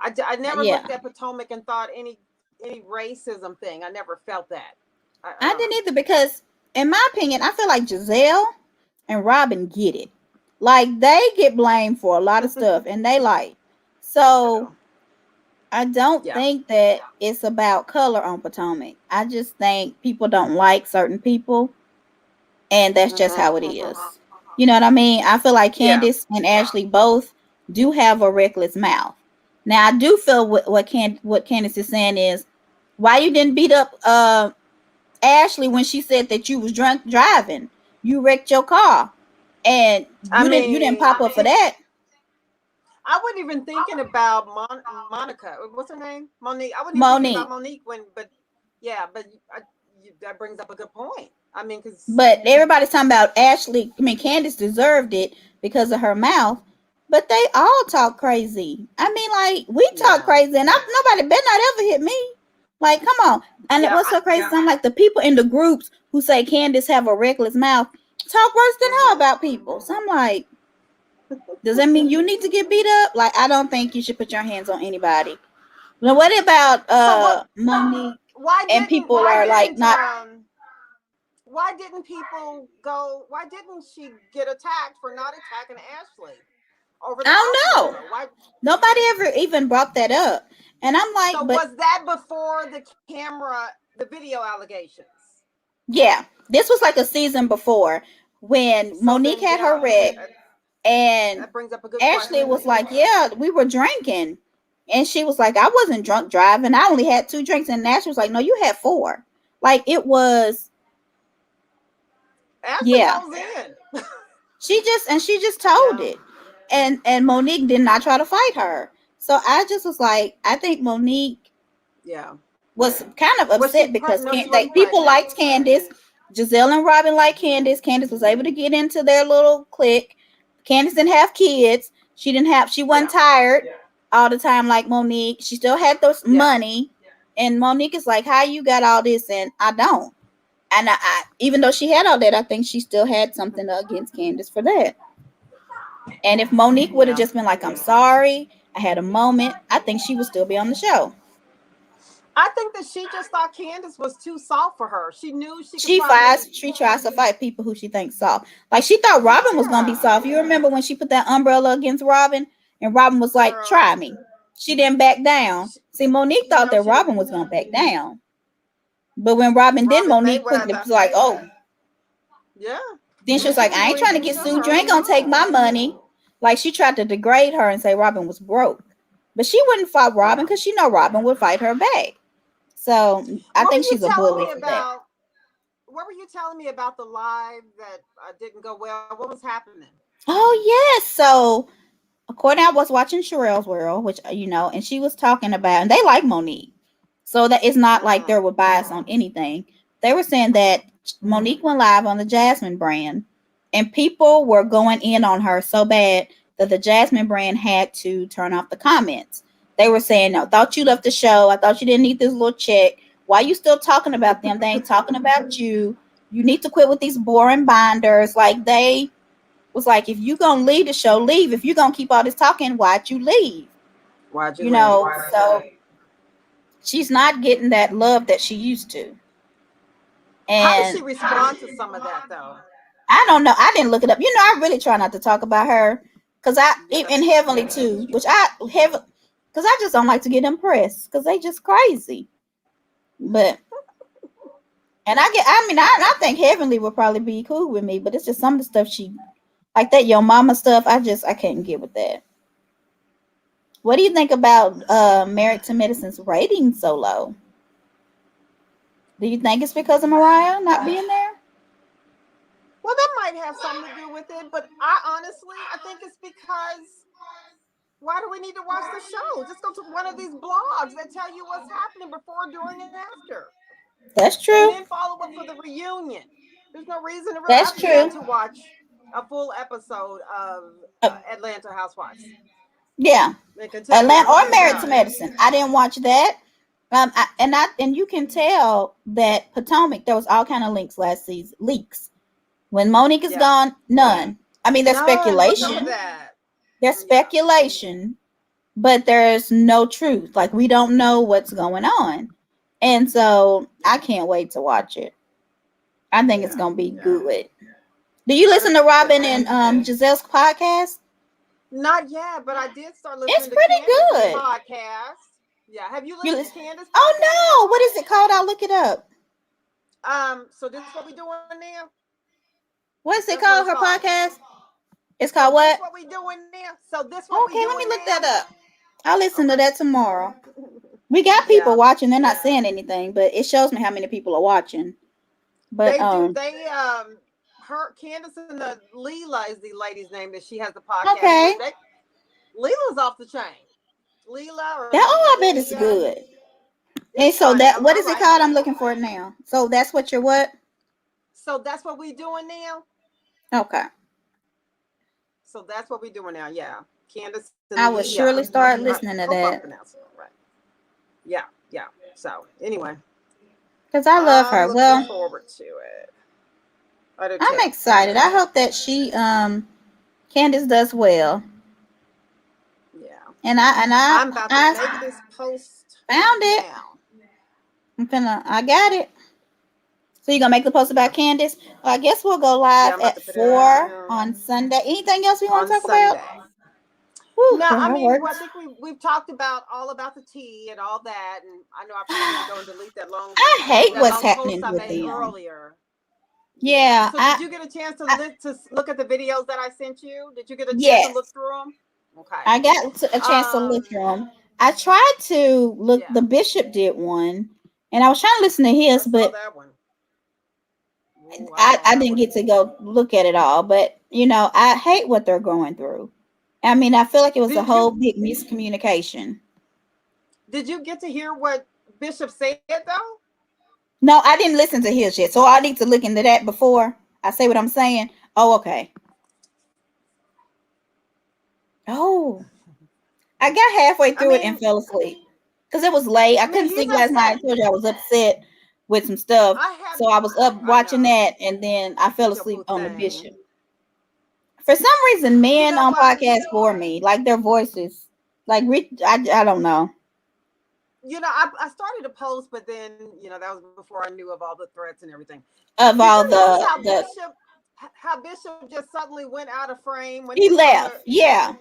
I never Yeah. looked at Potomac and thought any racism thing. I never felt that. I I don't didn't know. either because, in my opinion, I feel like Giselle and Robin get it. Like, they get blamed for a lot of stuff and they like. So I don't Yeah. think that it's about color on Potomac. I just think people don't like certain people, and that's just how it is. You know what I mean? I feel like Yeah. Candace and Ashley both do have a reckless mouth. Now, I do feel what Candace is saying is, why you didn't beat up Ashley when she said that you was drunk driving? You wrecked your car, and you didn't pop up for that. I wasn't even thinking about Monica. What's her name? Monique. I wasn't even thinking about Monique but that brings up a good point. I mean, because But everybody's talking about Ashley. I mean, Candace deserved it because of her mouth, but they all talk crazy. I mean, like, we talk crazy, and nobody better not ever hit me. Like, come on. And what's so crazy? I'm like, the people in the groups who say Candace have a reckless mouth talk worse than her about people. So I'm like, does that mean you need to get beat up? Like, I don't think you should put your hands on anybody. Now, what about Monique? And people are like not. Why didn't people go? Why didn't she get attacked for not attacking Ashley over the I don't know. Why? Nobody ever even brought that up. And I'm like, so but was that before the video allegations? Yeah, this was like a season before when Monique had her wreck, and that brings up a good Ashley question. was like, yeah, we were drinking. And she was like, I wasn't drunk driving. I only had 2 drinks. And Ashley was like, no, you had 4. Like, it was, Ashley yeah. goes in. She just told it. And Monique did not try to fight her. So I just was like, I think Monique was kind of upset because people liked Candace. Giselle and Robin liked Candace. Candace was able to get into their little clique. Candace didn't have kids. She wasn't tired all the time like Monique. She still had those money. And Monique is like, how you got all this and I don't. And I even though she had all that, I think she still had something against Candace for that. And if Monique would have just been like, I'm sorry, I had a moment. I think she would still be on the show. I think that she just thought Candace was too soft for her. She knew she could She tries to fight people who she thinks soft. Like she thought Robin was gonna be soft. You remember when she put that umbrella against Robin and Robin was like, try me. She didn't back down. See, Monique thought that Robin was gonna back down. But when Robin did, Monique quickly was like, oh. Yeah. Then she was like, I ain't trying to get sued. You ain't gonna take my money. Like she tried to degrade her and say Robin was broke. But she wouldn't fight Robin because she know Robin would fight her back. So I think she's a bully for that. What were you telling me about the live that didn't go well? What was happening? Oh, yes. So according, I was watching Sherelle's World, which, and she was talking about, and they like Monique. So that it's not like they were biased on anything. They were saying that Monique went live on the Jasmine brand and people were going in on her so bad that the Jasmine brand had to turn off the comments. They were saying, no, thought you left the show. I thought you didn't need this little check. Why you still talking about them? They ain't talking about you. You need to quit with these boring binders. Like they was like, if you gonna leave the show, leave. If you gonna keep all this talking, why'd you leave? Why'd you leave? So she's not getting that love that she used to. And how did she respond to some of that though? I don't know. I didn't look it up. I really try not to talk about her because in Heavenly too, because I just don't like to get impressed because they just crazy. But I think Heavenly would probably be cool with me, but it's just some of the stuff she like that Yo Mama stuff. I can't get with that. What do you think about Married to Medicine's rating so low? Do you think it's because of Mariah not being there? Well, that might have something to do with it, but I think it's because why do we need to watch the show? Just go to one of these blogs that tell you what's happening before, during, and after. That's true. And then follow up for the reunion. There's no reason to really to watch a full episode of Atlanta Housewives. Yeah, Atlanta or Married to Medicine. I didn't watch that. And you can tell that Potomac, there was all kind of leaks. When Monique is gone, none. I mean, there's speculation. There's speculation, but there's no truth. Like we don't know what's going on, and so I can't wait to watch it. I think it's gonna be good. Do you listen to Robin and Giselle's podcast? Not yet, but I did start listening. It's pretty good podcast. Yeah, have you listened to Candace? Oh no, what is it called? I'll look it up. So this is what we're doing now. What's it called? Her podcast? It's called what? This what we doing now. So this what we doing. Okay, let me look that up. I'll listen to that tomorrow. We got people watching. They're not saying anything, but it shows me how many people are watching. But Candace and Leela is the lady's name that she has the podcast. Okay. Leela's off the chain. Leela. I bet it's good. And so what is it called? I'm looking for it now. So that's what you're what? So that's what we doing now. Okay. So that's what we're doing now. Yeah. Candace. I will surely start listening to that. Right. Yeah. So anyway. Because I love her. Looking forward to it. I'm excited. I hope that she Candace does well. Yeah. And I'm about to make this post. Found it. Now. I got it. So you're gonna make the post about Candace? Well, I guess we'll go live at 4 on Sunday. Anything else we want to talk about? No, I mean, I think we've talked about all about the tea and all that, and I know I probably going to delete that long. I hate what's happening with them earlier. Yeah. So did you get a chance to look at the videos that I sent you? Did you get a chance to look through them? Okay. I got a chance to look through them. I tried to look. The Bishop did one, and I was trying to listen to his, but that one. I didn't get to go look at it all. But I hate what they're going through. I mean, I feel like it was a whole big miscommunication. Did you get to hear what Bishop said though? No, I didn't listen to his yet, so I need to look into that before I say what I'm saying. Oh, okay. Oh, I got halfway through it and fell asleep because it was late. I couldn't sleep last night. I told you I was upset with some stuff, so I was up watching that, and then I fell asleep on the Bishop. For some reason, men on podcasts bore me. Like their voices Like, I don't know. I started to post, but then, that was before I knew of all the threats and everything. Of Did all you notice the how Bishop just suddenly went out of frame when he he was on left. Yeah.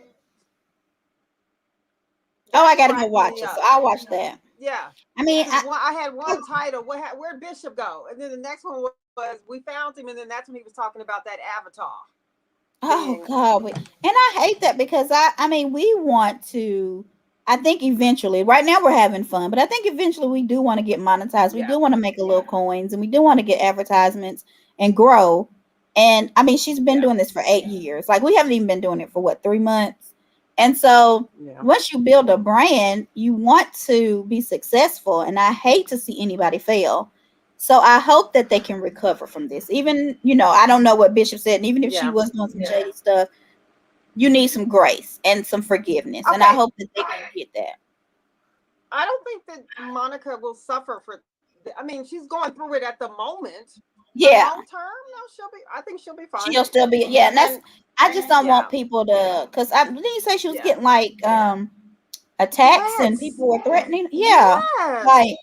Oh, I that gotta go cracked watch me it. So up. I'll watch that. Yeah, I mean, because I had one title, where'd Bishop go? And then the next one was we found him, and then that's when he was talking about that avatar. oh God, and I hate that because I mean, we want to. I think eventually, right now we're having fun, but I think eventually we do want to get monetized. We do want to make a little coins, and we do want to get advertisements and grow. And I mean, she's been doing this for 8 years. Like, we haven't even been doing it for 3 months. And so once you build a brand, you want to be successful. And I hate to see anybody fail. So I hope that they can recover from this. Even, I don't know what Bishop said. And even if she was doing some shady stuff, you need some grace and some forgiveness. And I hope that they can get that. I don't think that Monica will suffer for. I mean, she's going through it at the moment. Yeah. Long term, no, I think she'll be fine. She'll still be. Yeah. And I just don't want people to, because didn't you say she was getting like attacks and people were threatening? Yeah. Like,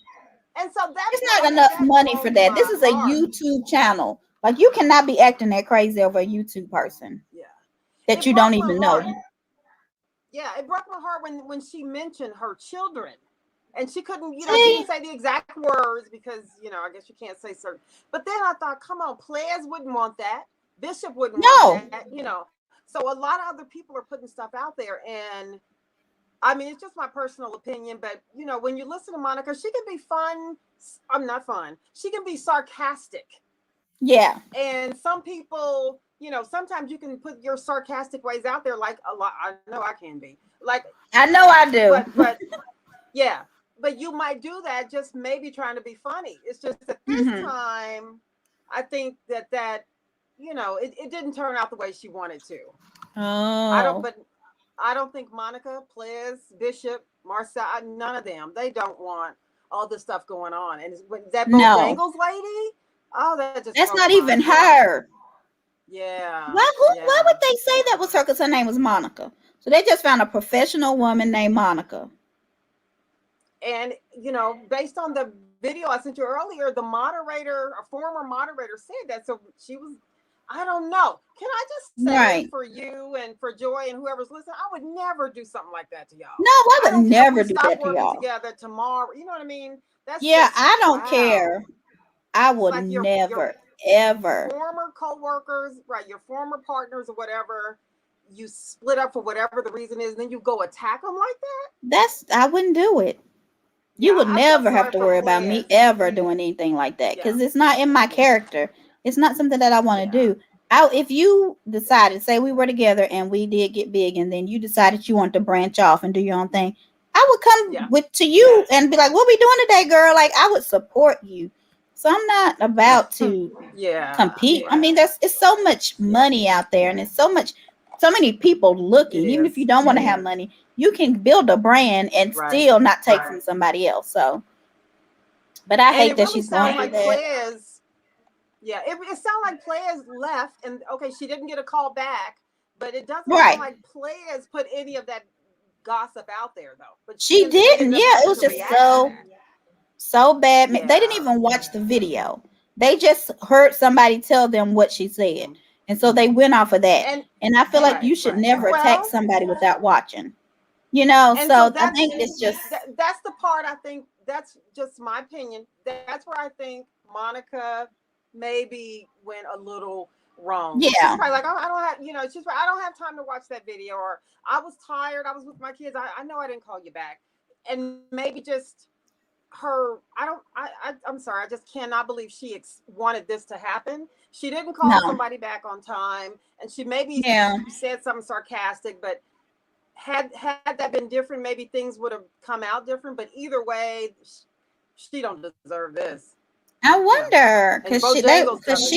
and so that's it's not enough money for that. This is a YouTube channel. Like, you cannot be acting that crazy over a YouTube person. Yeah. That you don't even know. Yeah, it broke my heart when she mentioned her children. And she couldn't, she didn't say the exact words because, I guess you can't say certain. But then I thought, come on, players wouldn't want that. Bishop wouldn't want that, So a lot of other people are putting stuff out there. And I mean, it's just my personal opinion. But, when you listen to Monica, she can be fun. I'm not fun. She can be sarcastic. Yeah. And some people, sometimes you can put your sarcastic ways out there like a lot. I know I can be. Like, I know I do. But yeah. But you might do that just maybe trying to be funny. It's just that this time, I think that it didn't turn out the way she wanted to. Oh. I don't think Monica, Ples, Bishop, Marcel, none of them, they don't want all this stuff going on. And that Bojangles lady, that's not even her. Yeah. Why would they say that was her? Because her name was Monica. So they just found a professional woman named Monica. And, based on the video I sent you earlier, the moderator, a former moderator said that. So she was, I don't know. Can I just say for you and for Joy and whoever's listening, I would never do something like that to y'all. No, I would never do that to y'all. Together tomorrow. You know what I mean? I don't care. I would like never, ever. Former co-workers, right? Your former partners or whatever. You split up for whatever the reason is, and then you go attack them like that? I wouldn't do it. You would never have to worry about me ever doing anything like that because it's not in my character. It's not something that I want to do. If you decided, say we were together and we did get big and then you decided you want to branch off and do your own thing, I would come to you and be like, what we doing today, girl? Like, I would support you. So I'm not about to compete. I mean, it's so much money out there and it's so many people looking. Even if you don't want to have money, you can build a brand and still not take from somebody else. So, but I hate that she's going through that. It sounds like Players left, and she didn't get a call back, but it doesn't sound like Players put any of that gossip out there though. But she didn't. Yeah, it was just so bad. They didn't even watch the video. They just heard somebody tell them what she said, and so they went off of that. And I feel like you should never attack somebody without watching. So I think it's just that's the part. I think that's just my opinion. That's where I think Monica maybe went a little wrong. Yeah, she's probably like, I don't have, she's probably, I don't have time to watch that video, or I was tired, I was with my kids, I know I didn't call you back, and maybe just her. I'm sorry, I just cannot believe she wanted this to happen. She didn't call somebody back on time, and she maybe said something sarcastic, but had that been different, maybe things would have come out different. But either way, she don't deserve this. I wonder because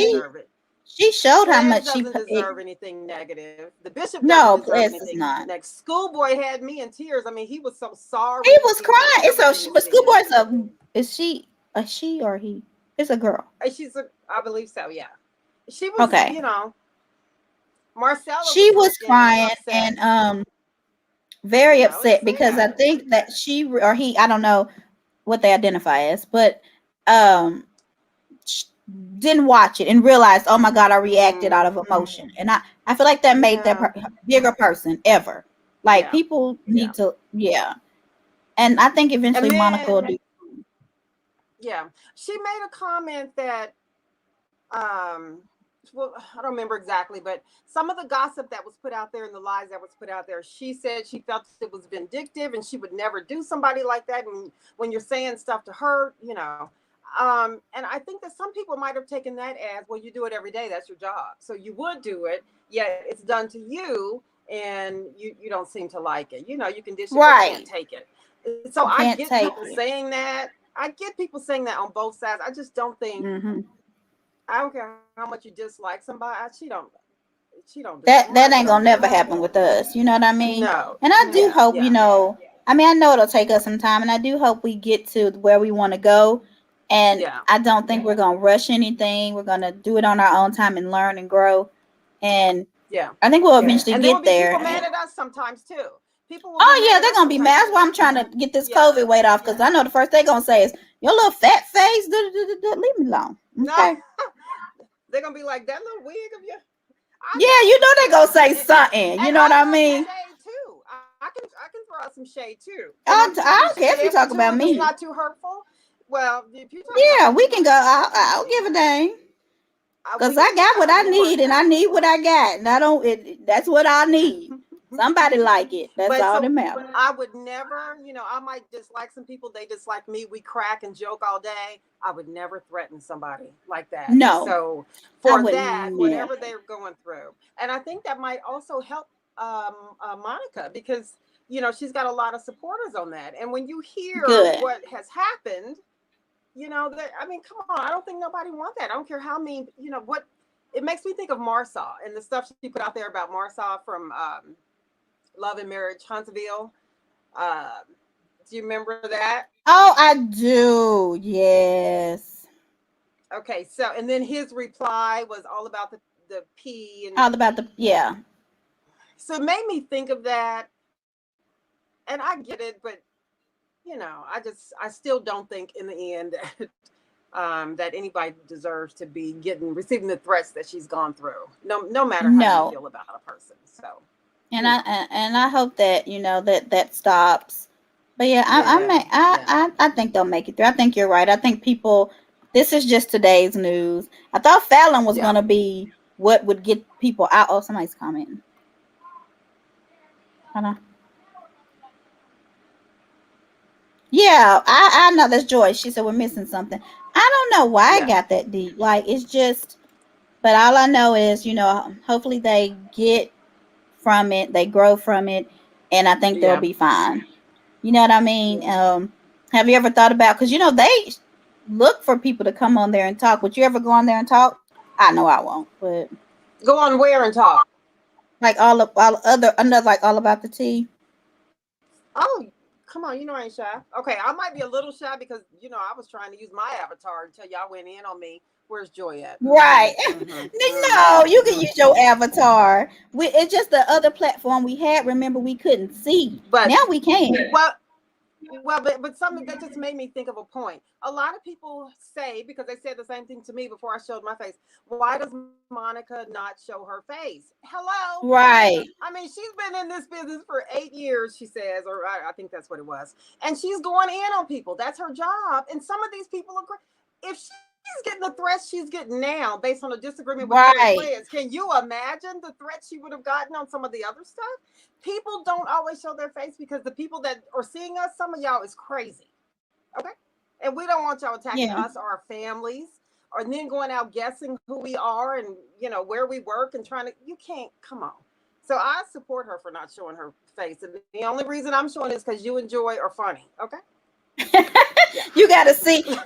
she showed how much she deserve anything negative. The Bishop does not. Next, Schoolboy had me in tears. I mean, he was so sorry. He was crying. But Schoolboy's is she or he? It's a girl. I believe so. Yeah, she was. Marcella. She was crying, and very It's upset because I sad. think that she or he, I don't know what they identify as, but um sh- didn't watch it and realized, oh my God, I reacted out of emotion. And I feel like that made that Yeah, bigger person ever. Like yeah, people yeah. need to, yeah. And I think eventually And Monica will then, do. yeah, she made a comment that, um, well, I don't remember exactly, but some of the gossip that was put out there and the lies that was put out there, she said she felt it was vindictive and she would never do somebody like that. And when you're saying stuff to her, and I think that some people might have taken that as, well, you do it every day. That's your job. So you would do it, yet it's done to you and you don't seem to like it. You can dish it, but can't Right. take it. So You I can't get take people it. saying that. I get people saying that on both sides. I just don't think, Hmm. I don't care how much you dislike somebody. She don't That deserve ain't gonna something never like happen that. with us. You know what I mean? No. And I do Yeah. hope, Yeah. I mean, I know it'll take us some time, and I do hope we get to where we want to go. And Yeah. I don't think we're gonna rush anything. We're gonna do it on our own time and learn and grow. And Yeah. I think we'll eventually And there will get be there. people mad at us sometimes too. People will be Oh yeah, mad at they're us gonna be sometimes. mad. That's why I'm trying to get this Yeah. COVID weight off, because I know the first they're gonna say is your little fat face. Leave me alone. No. Okay. They're gonna be like, that little wig of you. I Yeah, know. you know they gonna say And, something. You and know what I I love the mean? shade too. I can throw out some shade too. And I if don't care if you if talk it's about if it's me. not too hurtful, well, if you're talking about Yeah, me, we can go. I don't give a dang. Cause we I can got what I we can work need, it and I out. need what I got, and I don't. That's what I need. Somebody like it. That's But all that so matters. I would never, I might dislike some people. They dislike me. We crack and joke all day. I would never threaten somebody like that. No, So I for would that, never. whatever they're going through, and I think that might also help Monica because she's got a lot of supporters on that. And when you hear Good. what has happened, that I mean, come on, I don't think nobody wants that. I don't care how mean, what. It makes me think of Marsaw and the stuff she put out there about Marsaw from Love and Marriage Huntsville. Uh, do you remember that? Oh, I do. Yes. Okay, so and then his reply was all about the P, and All about the yeah. so it made me think of that. And I get it, but I still don't think in the end that that anybody deserves to be receiving the threats that she's gone through. No matter how you No. feel about a person. So And I hope that that stops. But yeah, yeah, yeah, I think they'll make it through. I think you're right. I think people. This is just today's news. I thought Fallon was yeah. gonna be what would get people out. Oh, somebody's commenting. Hold on. Yeah, I know that's Joy. She said we're missing something. I don't know why I Yeah. got that deep. Like it's just, but all I know is, hopefully they get from it, they grow from it, and I think they'll Yeah. be fine. You know what I mean? Yeah. Have you ever thought about, because they look for people to come on there and talk. Would you ever go on there and talk? I know I won't, but Go on where and talk. like all other another like all about the tea. Oh, come on, I ain't shy. Okay, I might be a little shy because I was trying to use my avatar until y'all went in on me. Where's Joy at? Right. No, you can Mm-hmm. use your avatar. It's just the other platform we had. Remember, we couldn't see. But Now we can. but something that just made me think of a point. A lot of people say, because they said the same thing to me before I showed my face, why does Monica not show her face? Hello. Right. I mean, she's been in this business for 8 years, she says, or I think that's what it was. And she's going in on people. That's her job. And some of these people are, if she's getting the threats she's getting now based on a disagreement with Terry Right. Players, can you imagine the threats she would have gotten on some of the other stuff? People don't always show their face because the people that are seeing us, some of y'all is crazy. Okay. And we don't want y'all attacking Yeah. us or our families or then going out guessing who we are and where we work and you can't, come on. So I support her for not showing her face. And the only reason I'm showing is because you and Joy are funny. Okay. Yeah. You got to see. Yeah.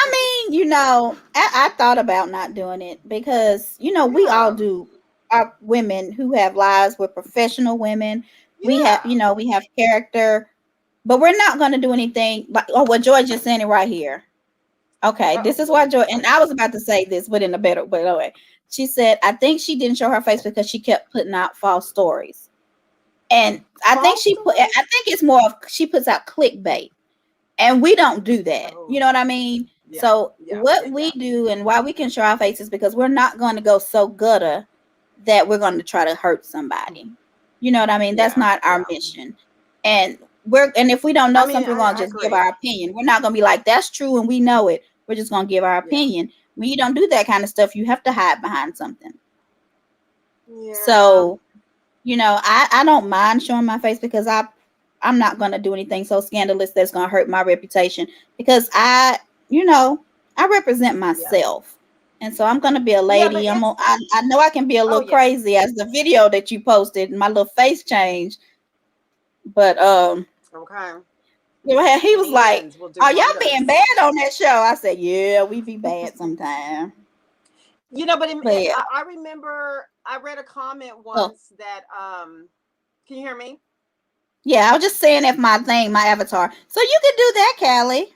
I mean, I thought about not doing it because, we all Yeah. do. Our women who have lives, we're professional women. We have, Yeah. we have character, but we're not going to do anything like, oh, what Joy just saying it right here. Okay, this Uh-oh. is why Joy, and I was about to say this, but in a better way. She said, I think she didn't show her face because she kept putting out false stories. And I think False I stories? think it's more of she puts out clickbait. And we don't do that. You Oh, know what I mean? yeah, So yeah, yeah, what we yeah, do and why we can show our faces because we're not going to go so gutter that we're going to try to hurt somebody. You know what I mean? That's yeah, not our yeah. mission. And if we don't I know mean, something, we're gonna I just give agree. our opinion. We're not gonna be like, that's true and we know it. We're just gonna give our Yeah, opinion. When you don't do that kind of stuff, you have to hide behind something. yeah, So, I don't mind showing my face because I'm not gonna do anything so scandalous that's gonna hurt my reputation because I represent yeah, myself. And so I'm gonna be a yeah. But lady. it's I know I can be a oh little yeah, crazy as the video that you posted, my little face changed. But okay. he was like, Hands will do "Are y'all being wonders. bad on that show?" I said, "Yeah, we be bad sometimes." But But yeah, I remember I read a comment oh, once that can you hear me? yeah, I was just saying if my avatar. So you can do that, Callie.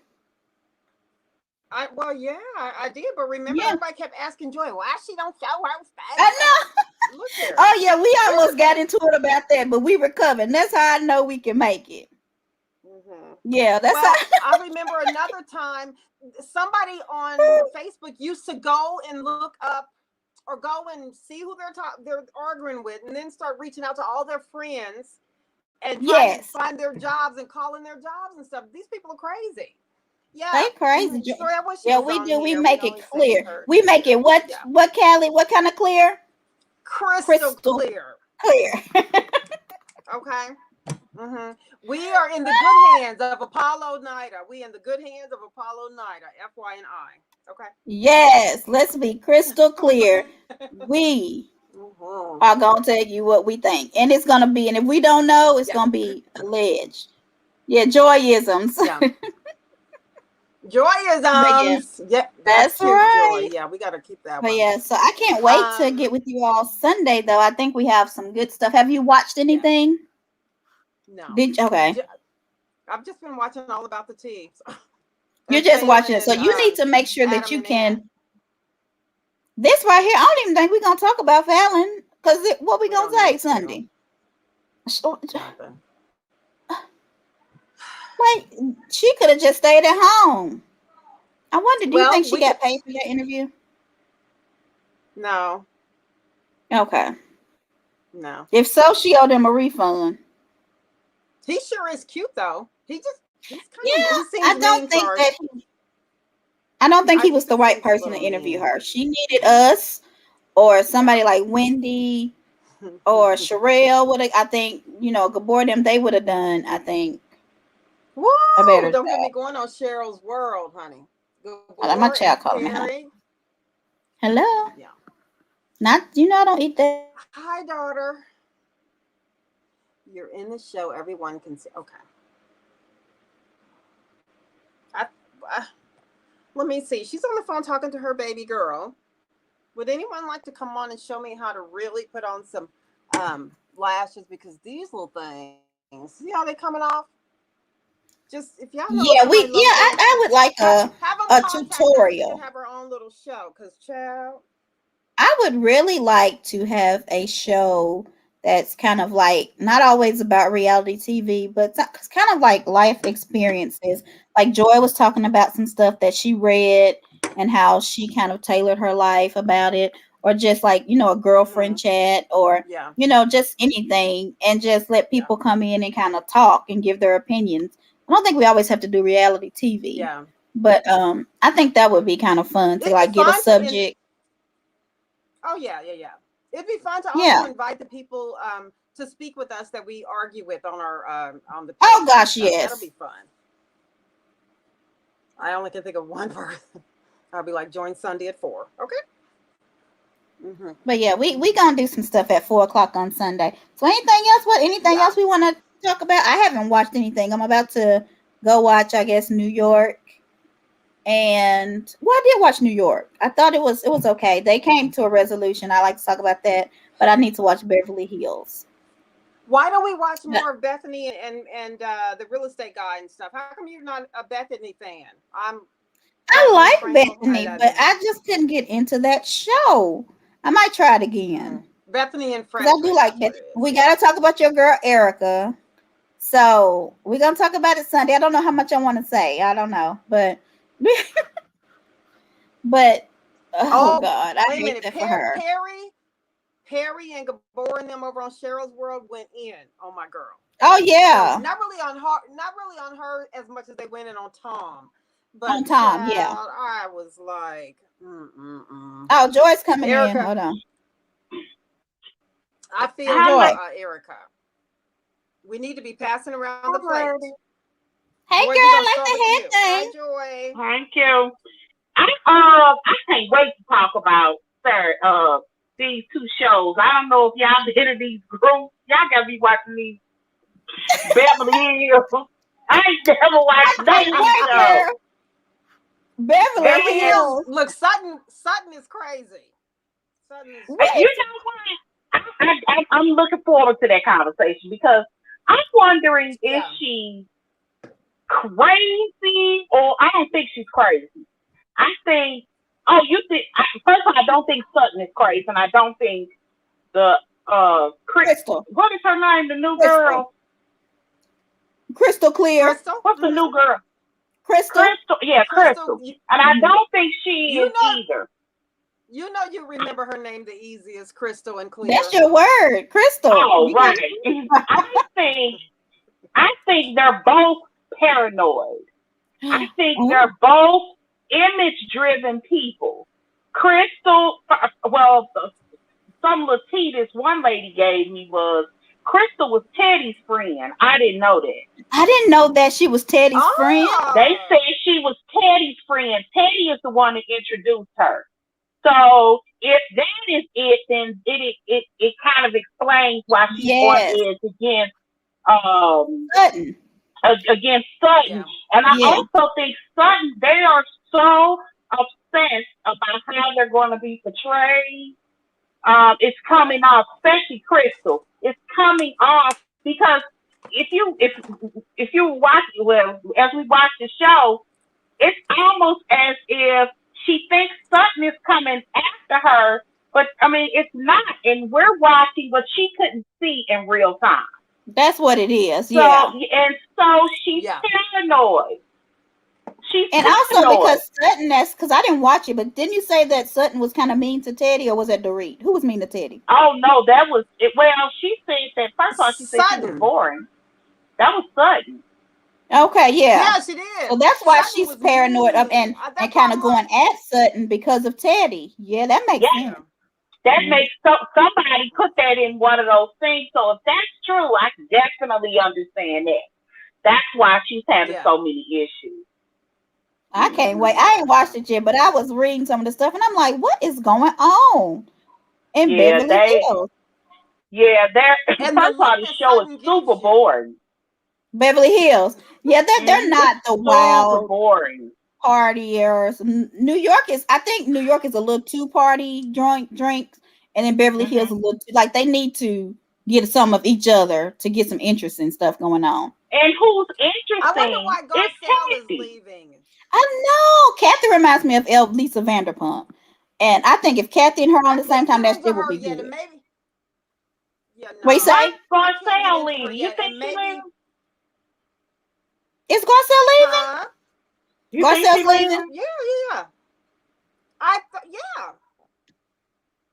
Yeah, I did, but remember Yeah, everybody kept asking Joy, why she don't show her I face? I'm know. like, look here. Oh yeah, we almost got into it about that, but we recovered. And that's how I know we can make it. Hmm. Yeah, that's how. Well, I remember another time somebody on Facebook used to go and look up or go and see who they're arguing with, and then start reaching out to all their friends and trying to Yes, find their jobs and calling their jobs and stuff. These people are crazy. they Yeah. crazy. Joy, I wish she Yeah, was we on do. We here. We make can it only say clear. her. We make it what? Yeah. What, Callie? What kind of clear? Crystal Crystal clear. clear. Okay. Hmm. We are in the good hands of Apollo Nida. We in the good hands of Apollo Nida. FYI. Okay. Yes, let's be crystal clear. We Hmm. are gonna tell you what we think, and it's gonna be. And if we don't know, it's Yeah. gonna be alleged. Yeah, joyisms. Yeah. But yeah, Joyisms. Yeah, that's that's cute, Joy. right. Yeah, we gotta keep that But one. yeah, so I can't wait to Um, get with you all Sunday. Though I think we have some good stuff. Have you watched yeah, anything? no. Did okay? Ju- I've just been watching All About the Tea You're and just watching Falynn it, so and you need to make sure that Adam you and Ant. can. This right here, I don't even think we're gonna talk about Fallon because what we We gonna don't say need to. Sunday? So, Nothing. like she could have just stayed at home. I wonder, do you think Well, she we could. got paid for that interview? No, Okay. no. If so, she owed them a refund. He sure is cute though. He's kind of Yeah, he seems mean for her. I don't think I he was think the it right seems a person to little interview mean. her. She needed us or Yeah. somebody like Wendy or Sherelle would have, I think, Gabor them, they would have done, I think, a Woo! better Don't get me job. going on Cheryl's World, honey. My Gabor and child calling me, huh? Carrie. Hello. Yeah. Not, I don't eat that. Hi, daughter. You're in the show. Everyone can see. Okay. I, uh, Let me see. She's on the phone talking to her baby girl. Would anyone like to come on and show me how to really put on some lashes? Because these little things, see how they coming off? Just if y'all know Yeah, somebody local, I would like have them a contact her. She can tutorial. have her own little show. Cause child, I would really like to have a show that's kind of like not always about reality TV, but it's kind of like life experiences. Like Joy was talking about some stuff that she read and how she kind of tailored her life about it, or just like, a girlfriend chat, or, yeah, just anything, and just let yeah, people come in and kind of talk and give their opinions. I don't think we always have to do reality TV, yeah. but I think that would be kind of fun to It'd be like get a fun to subject. Oh yeah, yeah, yeah. It'd be fun to also Yeah. invite the people to speak with us that we argue with on our on the Oh page and gosh, stuff. That'll yes. be fun. I only can think of one person. I'll be like, join Sunday at 4. Okay. Mm-hmm. But yeah, we gonna do some stuff at 4 o'clock on Sunday. So anything else? Anything Yeah. else we want to talk about? I haven't watched anything. I'm about to go watch, I guess, New York. And I did watch New York. I thought it was okay. They came to a resolution. I like to talk about that, but I need to watch Beverly Hills. Why don't we watch But more of Bethany and the real estate guy and stuff? How come you're not a Bethany fan? I like Frankel. Bethany, but I just couldn't get into that show. I might try it again. Bethany and Because I do like that. We got to talk about your girl, Erica. So we're going to talk about it Sunday. I don't know how much I want to say. I don't know. But, oh God, I hate that for her. Perry and Gabor and them over on Cheryl's World went in on my girl. Oh yeah. So not really on her as much as they went in on Tom. But on Tom, child, yeah. I was like, Oh, Joy's coming Erica, in. Hold on. I feel Erica. We need to be passing around the plate. Hey, Joy, girl, I like the head Hi, thing. Joy. Thank you. I can't wait to talk about these two shows. I don't know if y'all been in these groups. Y'all gotta be watching these Beverly Hills. I ain't never watched none of these shows. Beverly Hills. Look, Sutton is crazy. Sutton is crazy. You know what? I'm looking forward to that conversation because I'm wondering if she's crazy or I don't think she's crazy. I think. Oh, you think? First of all, I don't think Sutton is crazy, and I don't think the Crystal. What is her name? The new girl. Crystal Clear. Crystal? What's the new girl? Crystal. Yeah, Crystal. And I don't think she is either. You know, you remember her name the easiest, Crystal and Clear. That's your word, Crystal. Oh, right. I think they're both paranoid. I think they're both image-driven people. Crystal, well, some Latitas one lady gave me was Crystal was Teddy's friend. I didn't know that. I didn't know that she was Teddy's friend. They said she was Teddy's friend. Teddy is the one that introduced her. So if that is it, then it kind of explains why she's on edge against Sutton. Against Sutton. Yeah. And I also think Sutton, they are so obsessed about how they're going to be portrayed. It's coming off, especially Crystal. It's coming off because if you watch, well, as we watch the show, it's almost as if she thinks Sutton is coming after her, but I mean it's not, and we're watching what she couldn't see in real time. That's what it is. So, and so she's paranoid. And also because Sutton, because I didn't watch it, but didn't you say that Sutton was kind of mean to Teddy, or was that Dorit? Who was mean to Teddy? Oh no, that was it. Well, she said that first of all, she said she was boring. That was Sutton. Okay, yeah, she did. So that's why Sutton she's paranoid of and kind of going at Sutton because of Teddy. Yeah, that makes sense. That makes somebody put that in one of those things. So if that's true, I can definitely understand that. That's why she's having so many issues. I can't wait. I ain't watched it yet, but I was reading some of the stuff, and I'm like, what is going on in Beverly Hills? Yeah, first of all, the show is super boring. Beverly Hills. Yeah, they're not the wild boring partiers. New York is, I think New York is a little too party drinks, and then Beverly Hills a little too, like they need to get some of each other to get some interesting stuff going on. And who's interesting? I wonder why Garcelle is leaving. I know. Kathy reminds me of Lisa Vanderpump. And I think if Kathy and her on the same time, that shit would be good. Maybe. Yeah, no. Wait, say? Garcelle leaving. You think she's leaving? Is Garcelle leaving? Garcelle's leaving? Yeah. Yeah.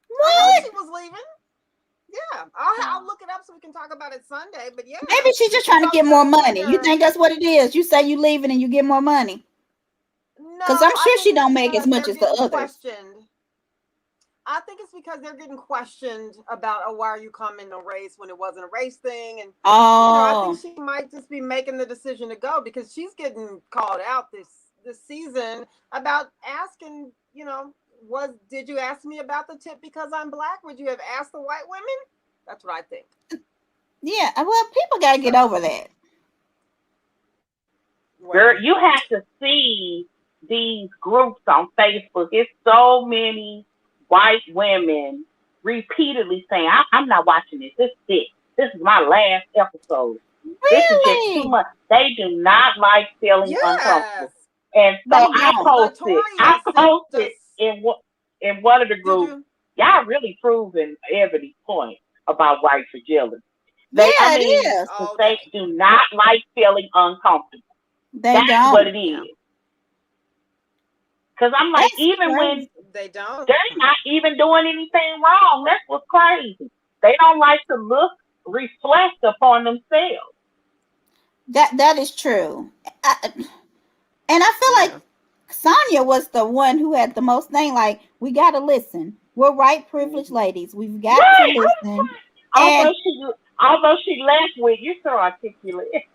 What? I she was leaving. Yeah. I'll look it up so we can talk about it Sunday. But yeah. Maybe she's just trying to get more money. You think that's what it is? You say you leaving and you get more money? Because I'm sure she don't make as much as the others. I think it's because they're getting questioned about, why are you coming a race when it wasn't a race thing? And I think she might just be making the decision to go because she's getting called out this season about asking, did you ask me about the tip because I'm Black? Would you have asked the white women? That's what I think. Yeah, well, people got to get over that. Girl, you have to see these groups on Facebook. It's so many white women repeatedly saying, I'm not watching this. This is it. This is my last episode. Really? This is just too much. They do not like feeling uncomfortable. And so I posted in one of the groups y'all really proving Ebony's point about white fragility. Yeah, I it mean, is. they do not like feeling uncomfortable. They That's what don't. it is. Because I'm like, That's even when crazy. They don't. they're not even doing anything wrong, that's what's crazy. They don't like to reflect upon themselves. That is true. And I feel like Sonya was the one who had the most thing. Like, we got to listen. We're white privileged ladies. We've got to listen. And Although she left with, you're so articulate. yeah,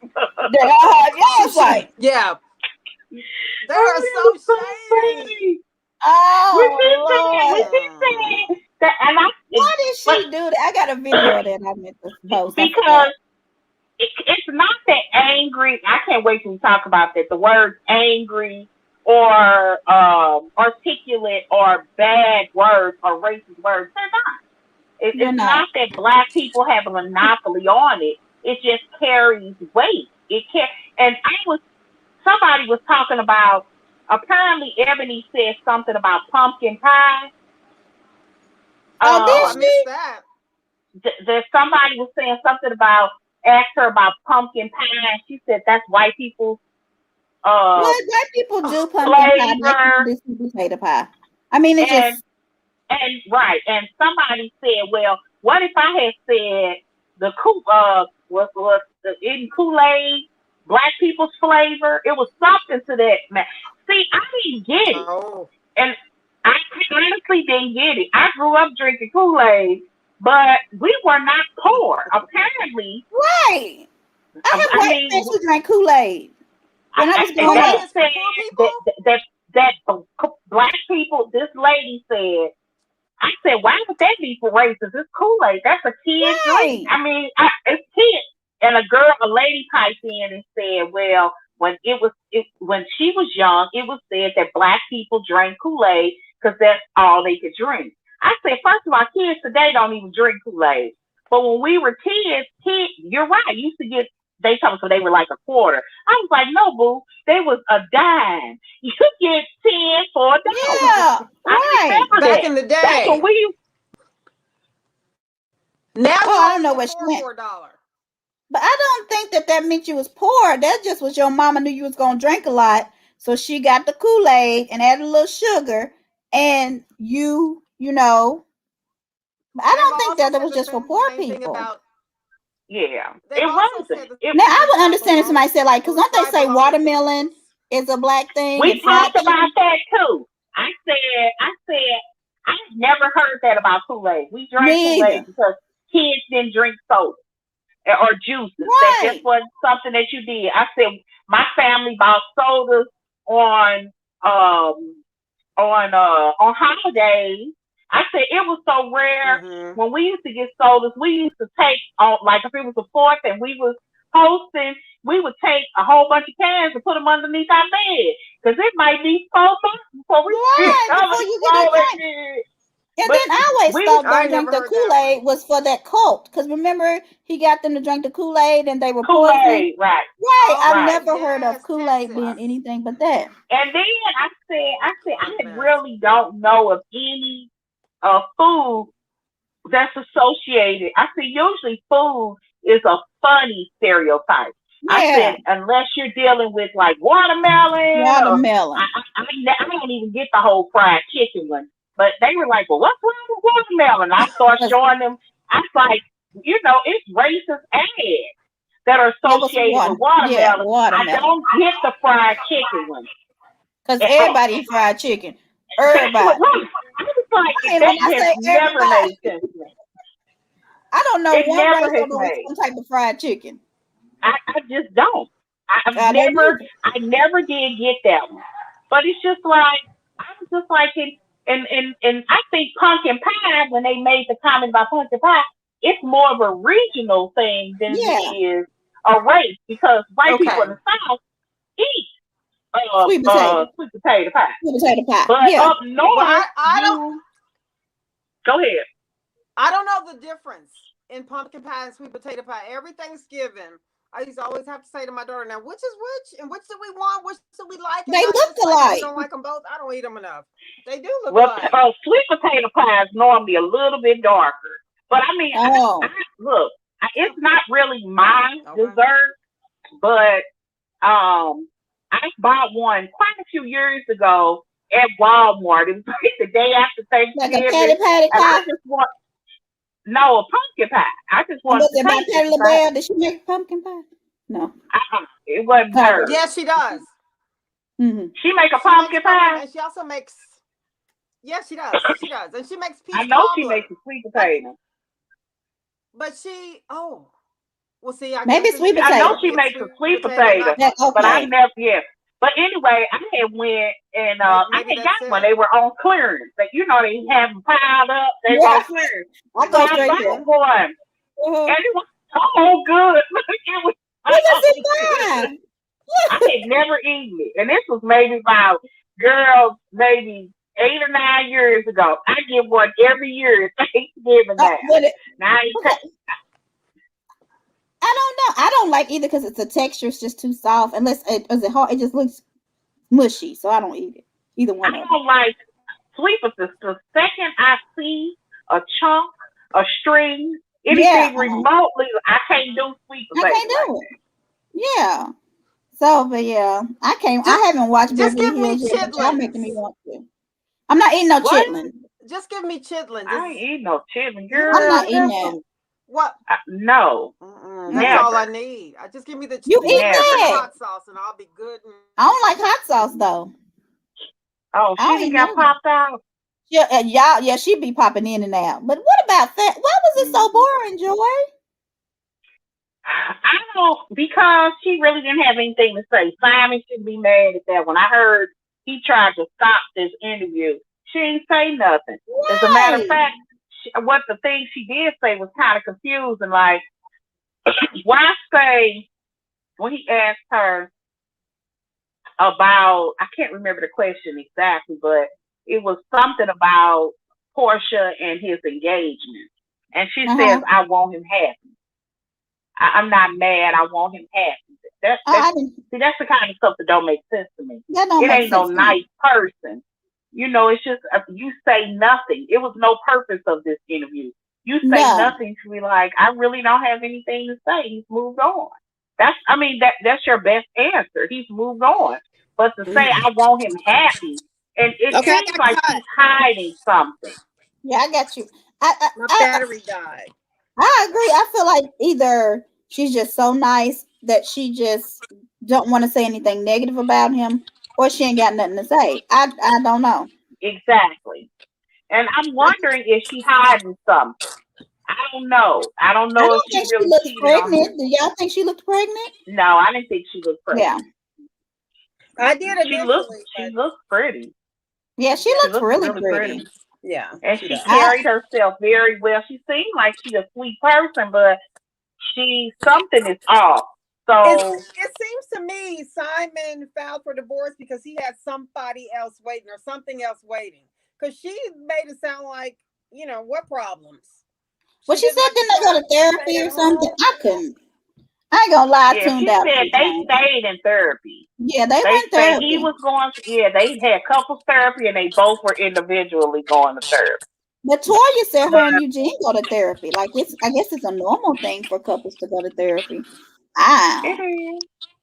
it's like, yeah, they are so shady. oh Lord. That, and Why did she do that? I got a video of that I meant to post. Because it's not that angry. I can't wait till we talk about that. The words angry or articulate or bad words or racist words, they're not. It's not that black people have a monopoly on it. It just carries weight. And somebody was talking about, apparently Ebony said something about pumpkin pie. I missed that. Somebody was saying something about, asked her about pumpkin pie. She said that's white people's white people do pumpkin pie, black people do potato pie. I mean, it's just. And right, and somebody said, "Well, what if I had said the was in Kool-Aid, black people's flavor? It was something to that." Man, see, I didn't get it, and I honestly didn't get it. I grew up drinking Kool-Aid, but we were not poor. Apparently, right. I have white friends who drank Kool-Aid. When I was growing up, that black people. This lady said. I said, why would that be for racist? It's Kool-Aid. That's a kid drink. I mean, it's kids. And a lady piped in and said, well, when she was young, it was said that black people drank Kool-Aid because that's all they could drink. I said, first of all, kids today don't even drink Kool-Aid. But when we were kids, you're right. Used to get, they told us they were like a quarter. I was like, no, boo, they was a dime. You could get 10 for $1. Yeah, right. Back in the day. That's when we. Now I don't know what she meant. $4. But I don't think that meant you was poor. That just was your mama knew you was gonna drink a lot, so she got the Kool-Aid and added a little sugar, and you know. I don't think that was just for poor people. Yeah, it wasn't. Now I would understand if somebody said like, because don't they say watermelon is a black thing? We talked about that too. I said, I've never heard that about Kool-Aid. We drank Kool-Aid because kids didn't drink soda or juices. Right. That just wasn't something that you did. I said my family bought sodas on holidays. I said it was so rare when we used to get sodas. We used to take like if it was the 4th and we was hosting, we would take a whole bunch of cans and put them underneath our bed because it might be 4 months before we before you get a drink. And then I always thought don't drink the Kool-Aid was for that cult because remember he got them to drink the Kool-Aid and they were poisoned. Right. I've never heard of Kool-Aid being anything but that. And then I said I really don't know of any food that's associated. I see usually food is a funny stereotype. Yeah. I said unless you're dealing with like watermelon. I don't even get the whole fried chicken one. But they were like, well, what's wrong with watermelon? I started showing them. I was like, it's racist ads that are associated with watermelon. Yeah, watermelon. I don't get the fried chicken one. Because everybody eats fried chicken. Everybody. I was like, that has never made sense to me. I don't know one race over some type of fried chicken. I just don't. I never did get that one. But it's just like, I was just like, and I think pumpkin pie, when they made the comment about pumpkin pie, it's more of a regional thing than it is a race because white people in the South eat sweet potato pie. Sweet potato pie. But up north, go ahead. I don't know the difference in pumpkin pie and sweet potato pie. Every Thanksgiving, I used to always have to say to my daughter, now, which is which? And which do we want? Which do we like? They look alike. I don't like them both. I don't eat them enough. They do look Well, alike. sweet potato pie is normally a little bit darker. But I mean, look, it's not really my dessert, but I bought one quite a few years ago at Walmart. It was like the day after Thanksgiving. Like a patty and pie? I just want a pumpkin pie. I just wanted to taste it. Did she make pumpkin pie? No. It wasn't her. Yes, she does. Mm-hmm. She make a pumpkin pie? And she also makes, yes, she does. She does. And she makes peach I know cobbler. she makes a sweet potato. But she, well, see, maybe sweet potato. I know she makes a sweet potato, but I never, But anyway, I had went and I had got one. They were on clearance. But you know, they have them piled up. They were on clearance. I go straight there. One. And it was so good. It was I had never eaten it. And this was maybe about, maybe 8 or 9 years ago. I get one every year at Thanksgiving now. I don't know. I don't like either because it's the texture is just too soft. Unless it hard, it just looks mushy. So I don't eat it. Either one. I don't like sweet potatoes. The second I see a chunk, a string, anything remotely, I can't do sweet potatoes. I can't do it. Yeah. So, but yeah, I haven't watched Beverly Hills yet, but y'all making me want to. I'm not eating no chitlins. Just give me chitlins. I ain't eating no chitlins, girl. I'm not eating that. What? No. That's all I need. Just give me the you eat that hot sauce and I'll be good. I don't like hot sauce though. Oh, she got popped out. Yeah, she be popping in and out. But what about that? Why was it so boring, Joy? I don't know, because she really didn't have anything to say. Simon should be mad at that one. I heard he tried to stop this interview. She didn't say nothing. Right. As a matter of fact, what the thing she did say was kind of confusing. Like, why say, when he asked her about, I can't remember the question exactly, but it was something about Porsha and his engagement. And she says, I want him happy. I'm not mad. I want him happy. That's the kind of stuff that don't make sense to me. It ain't no nice person. You know, it's just, you say nothing. It was no purpose of this interview. You say nothing to be like, I really don't have anything to say. He's moved on. That's your best answer. He's moved on. But to say, I want him happy, and it seems like he's hiding something. Yeah, I got you. My battery died. I agree. I feel like either she's just so nice that she just don't want to say anything negative about him, or she ain't got nothing to say. I don't know. Exactly. And I'm wondering if she hiding something. I don't know. I don't if she really looked pregnant. Do y'all think she looked pregnant? No, I didn't think she looked pregnant. Yeah. I did initially. She looks pretty. Yeah, she looks really pretty. Yeah. And she carried herself very well. She seemed like she's a sweet person, but something is off. So it seems to me Simon filed for divorce because he had somebody else waiting or something else waiting. Because she made it sound like, what problems? Well, she said didn't they go to therapy or something? I ain't gonna lie, I tuned out. She said they stayed in therapy. Yeah, they went therapy. He was going to, they had couples therapy and they both were individually going to therapy. But Toya said her and Eugene go to therapy. Like I guess it's a normal thing for couples to go to therapy.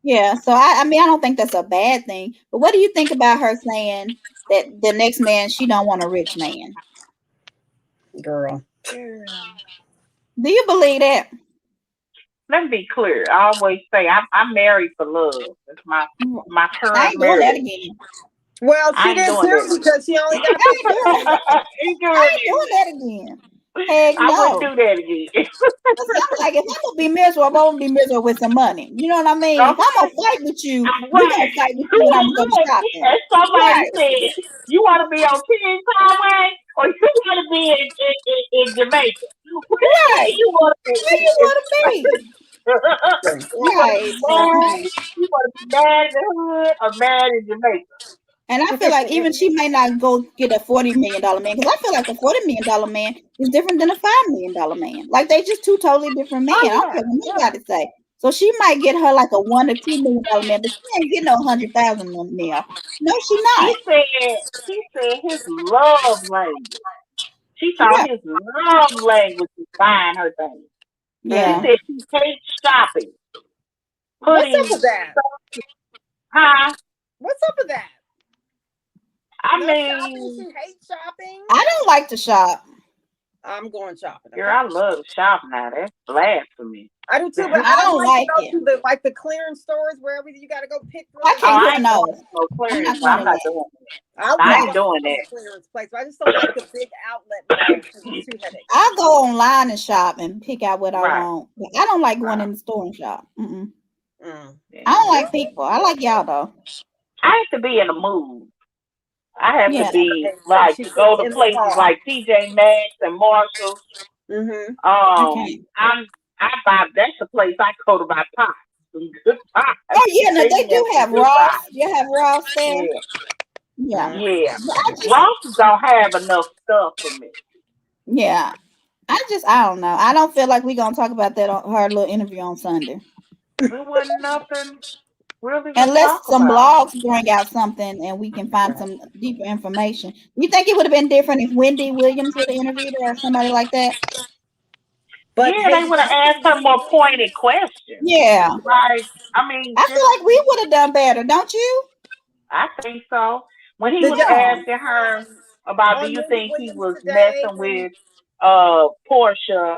Yeah, so I don't think that's a bad thing. But what do you think about her saying that the next man, she don't want a rich man? Girl. Do you believe that? Let me be clear. I always say I'm married for love. That's my current I ain't doing that again. Well, she didn't too because she only got I ain't doing that again. Heck no. I wouldn't do that again. I'm like, if I'm gonna be miserable, I'm gonna be miserable with some money. You know what I mean? If I'm gonna fight with you, we're gonna fight with you, and I'm gonna stop it. And somebody said, you want to be on King Highway or you want to be in Jamaica? Right. You want to be? Where you want to be? Right. You want to be mad in the hood or mad in Jamaica? And I feel like even she may not go get a $40 million man, because I feel like a $40 million man is different than a $5 million man. Like they just two totally different men. I don't care what anybody say. So she might get her like a $1 or $2 million man, but she ain't getting no 100,000 mil. No, she not. He said his love language. She Yeah. thought his love language was buying her things. Yeah. She said she hates shopping. What's up with that? Huh? What's up with that? I No mean, shopping. She hates shopping. I don't like to shop. I'm going shopping. Girl, I love to shop now. That's blasphemy. I do too, but I don't like to it. go to the clearance stores where you got to go pick through. I can't go I in ain't those. no clearance. I'm I'm not not doing it. I ain't doing the that. clearance place, but I just don't like the big outlet malls because it's too headache. I'll go online and shop and pick out what I Right. want. But I don't like going in the store and shop. Mm. I don't like people. I like y'all though. I have to be in a mood. I have Yeah. to be like to go to in the places car. like TJ Maxx and Marshalls. Mm-hmm. I buy. That's the place I go to buy pies. Some good pies. Oh yeah, no, they do have good Ross. pies. You have Ross there. Yeah. Yeah. Yeah. Just, Ross don't have enough stuff for me. yeah. I don't know. I don't feel like we're gonna talk about that on her little interview on Sunday. There wasn't nothing really to Unless talk some about. blogs bring out something and we can find some deeper information. You think it would have been different if Wendy Williams would have interviewed her or somebody like that? But they would have asked her more pointed questions. Yeah. Like, I mean, I feel like we would have done better, don't you? I think so. When he was Yeah. asking her about, do you think he was messing with Porsha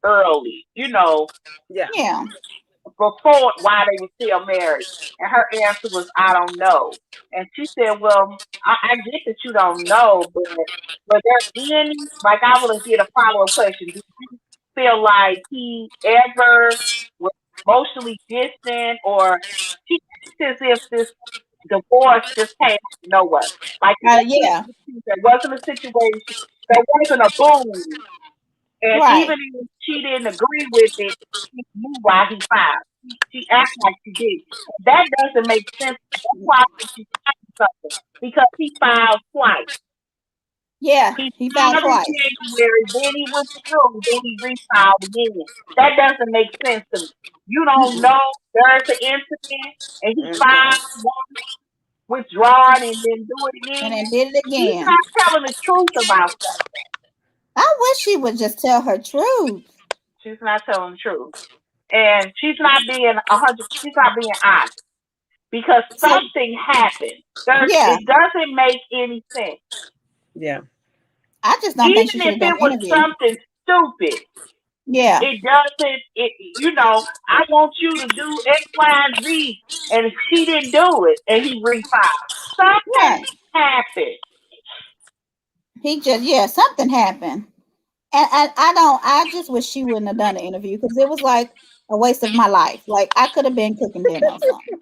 early? You know, Yeah. before while they were still married, and her answer was, I don't know. And she said, well, I get that you don't know, but there's any, like, I would have did a follow-up question. Do you feel like he ever was emotionally distant, or she acts as if this divorce just came out of nowhere? Like, Yeah. there wasn't a situation, there wasn't a boom, and Right. even if she didn't agree with it, she knew why he filed. She acted like she did. That doesn't make sense. That's why I think she's hiding something, because he filed twice. Yeah, he filed twice. In January, then he withdrew, then he refiled again. That doesn't make sense to me. You don't know there's an incident, and he filed once, withdrawn, and then do it again. And then did it again. He's not telling the truth about that. I wish she would just tell her truth. She's not telling the truth. And she's not being 100. She's not being honest, because something happened. It doesn't make any sense. Yeah, I just don't think she should have done even if it was something stupid. Yeah, it doesn't. You know, I want you to do X, Y, and Z, and she didn't do it, and he refiled. Something happened. He just something happened. And I just wish she wouldn't have done the interview, because it was like a waste of my life. Like, I could have been cooking dinner or something.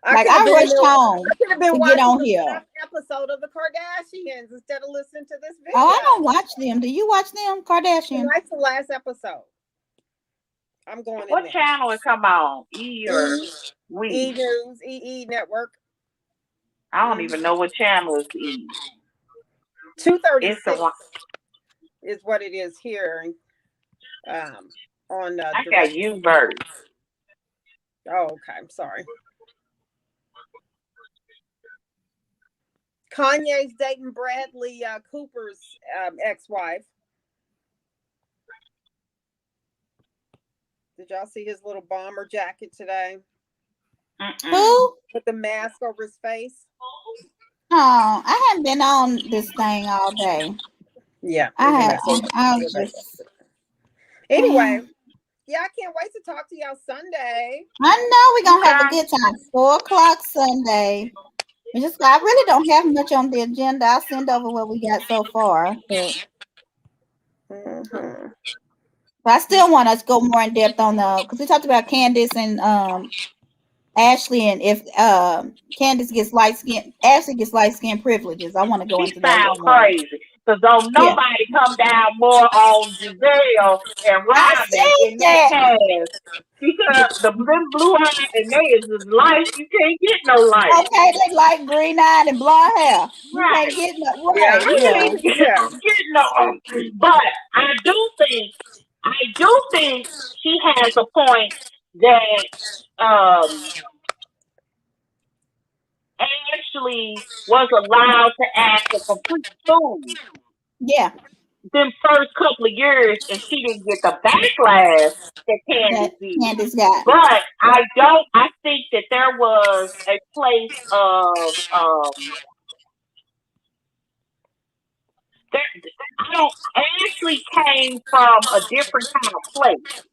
I rushed home to get on here. Episode of the Kardashians instead of listening to this video. Oh, I don't watch them. Do you watch them, Kardashians? That's the last episode. I'm going. What channel it come on? E or we? E News, EE Network. I don't even know what channel is E. 236 is what it is here. On I got U-verse. Oh, okay. I'm sorry. Kanye's dating Bradley Cooper's ex-wife. Did y'all see his little bomber jacket today? Who? With the mask over his face. Oh, I haven't been on this thing all day. Yeah, I was just. Anyway, yeah, I can't wait to talk to y'all Sunday. I know we're gonna have a good time. 4:00 Sunday. I really don't have much on the agenda. I'll send over what we got so far. But I still want us to go more in depth on because we talked about Candace and Ashley, and if Candace gets light skin, Ashley gets light skin privileges. I want to go into that. Sound crazy, because don't nobody come down more on Giselle and Robin in that cast, because the blue eye and they is light. You can't get no light. Okay, they like green eyed and blonde hair. You can't get no right. You can't get no. But I do think I do think she has a point that Ashley was allowed to act a complete fool. Yeah. Them first couple of years, and she didn't get the backlash that Candace did. Candace got. But I think that there was a place of Ashley came from a different kind of place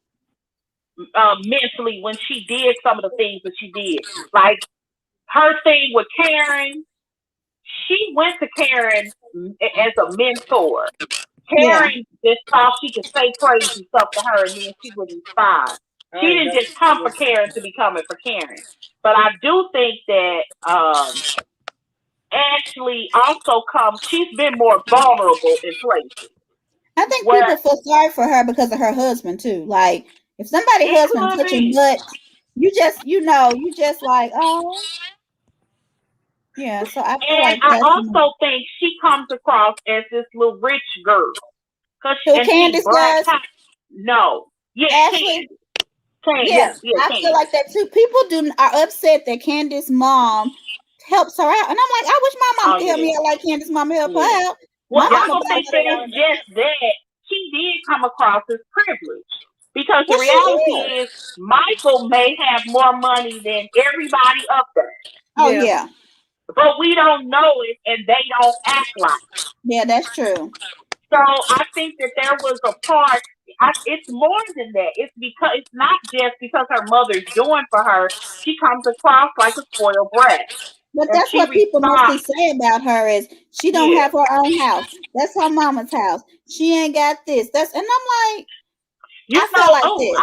mentally when she did some of the things that she did. Like her thing with Karen, she went to Karen as a mentor. Karen just thought she could say crazy stuff to her and then she would respond. She didn't just come for Karen to be coming for Karen. But I do think that Ashley also she's been more vulnerable in places. I think people feel sorry for her because of her husband too. Like if somebody's husband touching butt, you just like, oh. Yeah, so I feel like I also think she comes across as this little rich girl. So Candace does? No. Yeah, Ashley? Candace. Yeah, I feel like that too. People are upset that Candace's mom helps her out. And I'm like, I wish my mom could help me out like Candace's mom help her out. Well, I don't think that it's just that. She did come across as privileged. Because the reality is Michael may have more money than everybody up there. Oh, yeah. But we don't know it and they don't act like it. Yeah, that's true. So I think that there was a part, it's more than that. It's not just because her mother's doing for her. She comes across like a spoiled brat. But that's what people mostly say about her is she don't have her own house. That's her mama's house. She ain't got this. And I'm like, I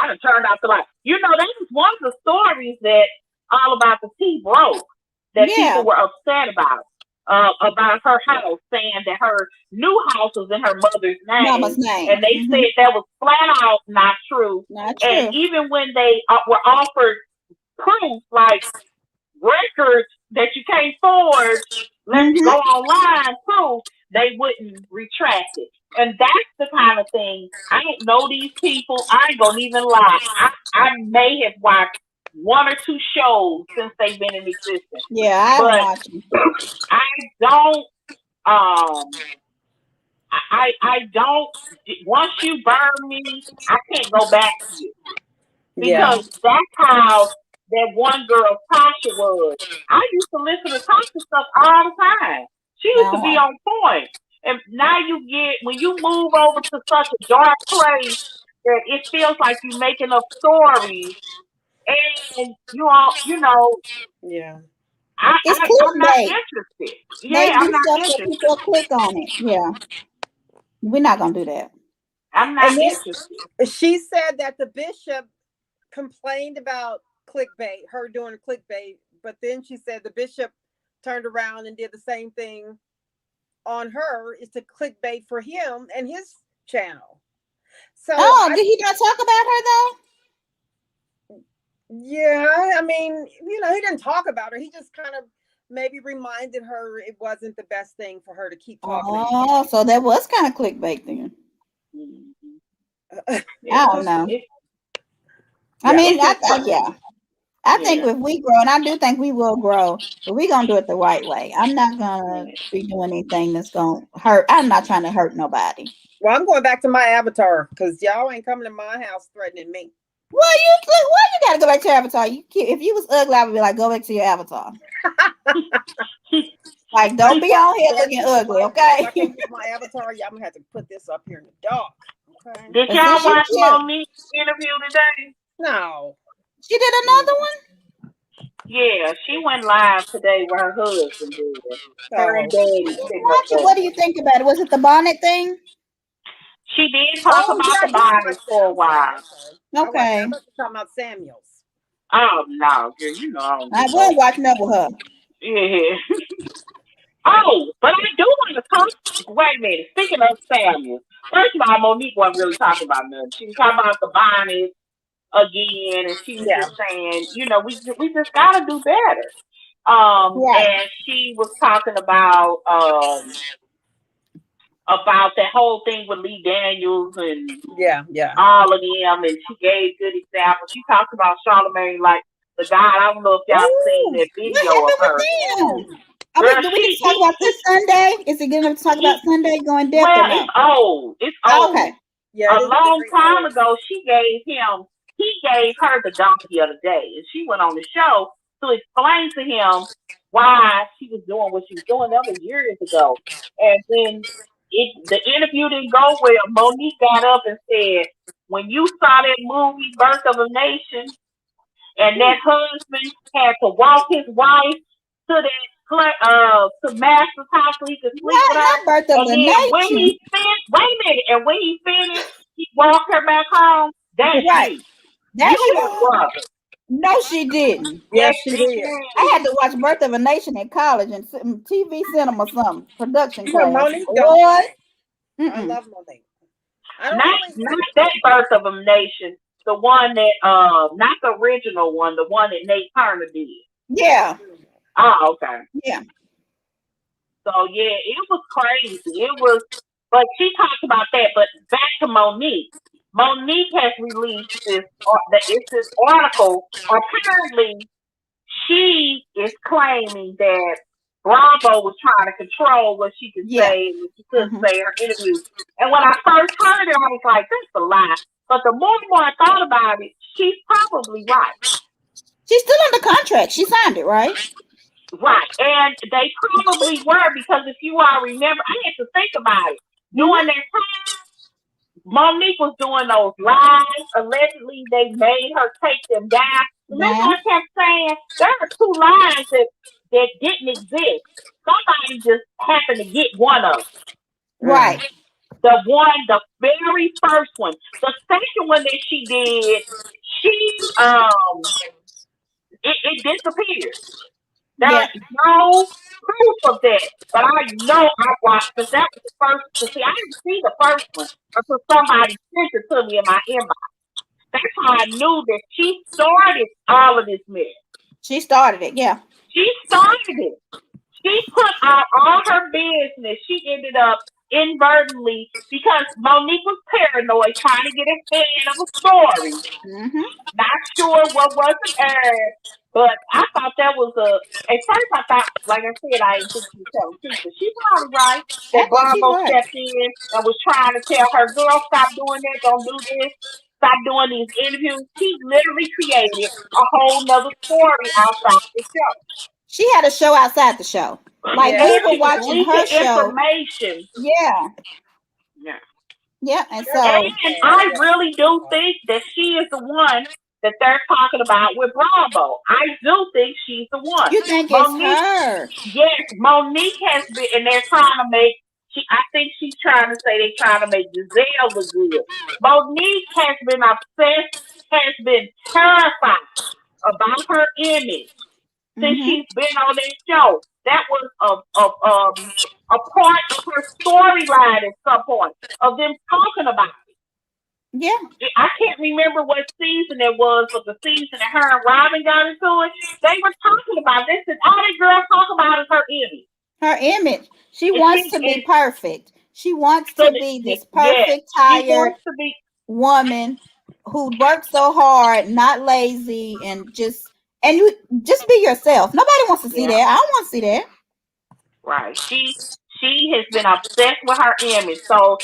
done turned out the light. That was one of the stories that all about the tea broke that people were upset about her house, saying that her new house was in her mother's name. And they said that was flat out not true. And even when they were offered proof, like records that you can't forge, let's go online proof, they wouldn't retract it. And that's the kind of thing. I don't know these people. I ain't gonna even lie. I may have watched one or two shows since they've been in existence. Yeah, I haven't watched them. I don't. Once you burn me, I can't go back to you because that's how that one girl Tasha was. I used to listen to Tasha stuff all the time. She used to be on point. And now when you move over to such a dark place that it feels like you're making up stories, and I'm not interested. I'm not interested. People click on it. Yeah, we're not gonna do that. I'm not interested. She said that the bishop complained about clickbait, her doing clickbait, but then she said the bishop turned around and did the same thing on her, is to clickbait for him and his channel. So did he not talk about her though? Yeah, I mean, he didn't talk about her. He just kind of maybe reminded her it wasn't the best thing for her to keep talking. Oh, so that was kind of clickbait then. I don't know. I mean, I think if we grow, and I do think we will grow, but we're going to do it the right way. I'm not going to be doing anything that's going to hurt. I'm not trying to hurt nobody. Well, I'm going back to my avatar because y'all ain't coming to my house threatening me. Why you got to go back to your avatar? If you was ugly, I would be like, go back to your avatar. Like, don't be on here looking ugly, okay? My avatar, y'all gonna have to put this up here in the dark. Okay. Did y'all watch Monique's interview today? No. She did another one? Yeah, she went live today with her husband. Her and Daddy. What do you think about it? Was it the bonnet thing? She did talk about the bonnet for a while. Okay. I'm talking about Samuels. Oh no, girl, I won't watch that with her. Yeah. Oh, but I do want to talk. Wait a minute. Speaking of Samuel, first of all, Monique wasn't really talking about nothing. She was talking about the bonnet again, and she was just saying, we just gotta do better. And she was talking about about that whole thing with Lee Daniels and Yeah. all of them, and she gave good examples. She talked about Charlamagne like the guy. I don't know if y'all seen that What video of happened her. with them? I Girl, mean, do we need to talk about this Sunday? Is it going to talk about Sunday going depth well, or no? it's old. It's Oh, old. okay. Yeah. A long time ago, he gave her the donkey of the day, and she went on the show to explain to him why she was doing what she was doing. That was years ago, and then the interview didn't go well. Monique got up and said, "When you saw that movie, Birth of a Nation, and that husband had to walk his wife to to Master's house so he could sleep with her, Not Birth of and a then when Nation. he finished, wait a minute, and when he finished, he walked her back home. That's Right. you. That's You and brother. No, she didn't. Yes, Yes, she did. I had to watch Birth of a Nation in college and TV cinema, some production You know, class. Monique What? I love Monique. I don't Not that Birth of a Nation. The one that not the original one, the one that Nate Turner did. Yeah. Oh, okay. Yeah. So yeah, it was crazy. It was, but she talked about that. But back to Monique. Monique has released this article. Apparently, she is claiming that Bravo was trying to control what she could say and what she couldn't say in her interviews. And when I first heard it, I was like, that's a lie. But the more and more I thought about it, she's probably right. She's still under contract. She signed it, right? Right. And they probably were, because if you all remember, I had to think about it. During that time, Monique was doing those lies. Allegedly, they made her take them down. Remember, I kept saying there are two lies that didn't exist. Somebody just happened to get one of them. Right. The very first one. The second one that she did, it disappeared. There's no proof of that, but I know I watched, because that was the first. See, I didn't see the first one until somebody sent it to me in my inbox. That's how I knew that she started all of this mess. She started it, yeah. She started it. She put out all her business. She ended up inadvertently, because Monique was paranoid, trying to get ahead of a story. Not sure what wasn't aired, but I thought that was at first I thought, like I said, I didn't think she was telling the truth, but she's probably right. That Bravo stepped in and was trying to tell her, girl, stop doing that, don't do this, stop doing these interviews. She literally created a whole nother story outside the show. She had a show outside the show. Like people watching her show. Information. Yeah. And so I really do think that she is the one that they're talking about with Bravo. I do think she's the one. You think Monique, it's her? Yes, Monique has been, and they're trying to make. I think she's trying to say they're trying to make Giselle look good. Monique has been obsessed, has been terrified about her image since she's been on that show. That was a part of her storyline at some point of them talking about it. Yeah. I can't remember what season it was, but the season that her and Robin got into it, they were talking about this, and all that girl talk about is her image. Her image. She wants to be perfect. She wants to be this perfect, tired woman who works so hard, not lazy, and you just be yourself. Nobody wants to see that. I don't want to see that. Right. She has been obsessed with her image. So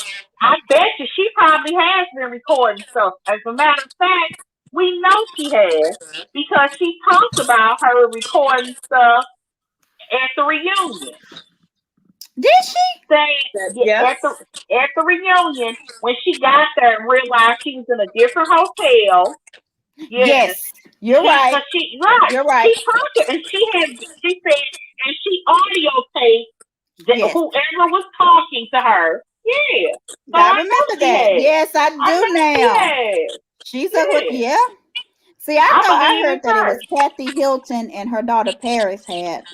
I bet you she probably has been recording stuff. As a matter of fact, we know she has, because she talked about her recording stuff at the reunion. Did she? At the reunion, when she got there and realized she was in a different hotel. Yes, you're right. You're right. She talked, and she said, and she audio taped whoever was talking to her. Yeah. So I remember that. Yes, I do now. She's See, I heard that it was Kathy Hilton and her daughter Paris had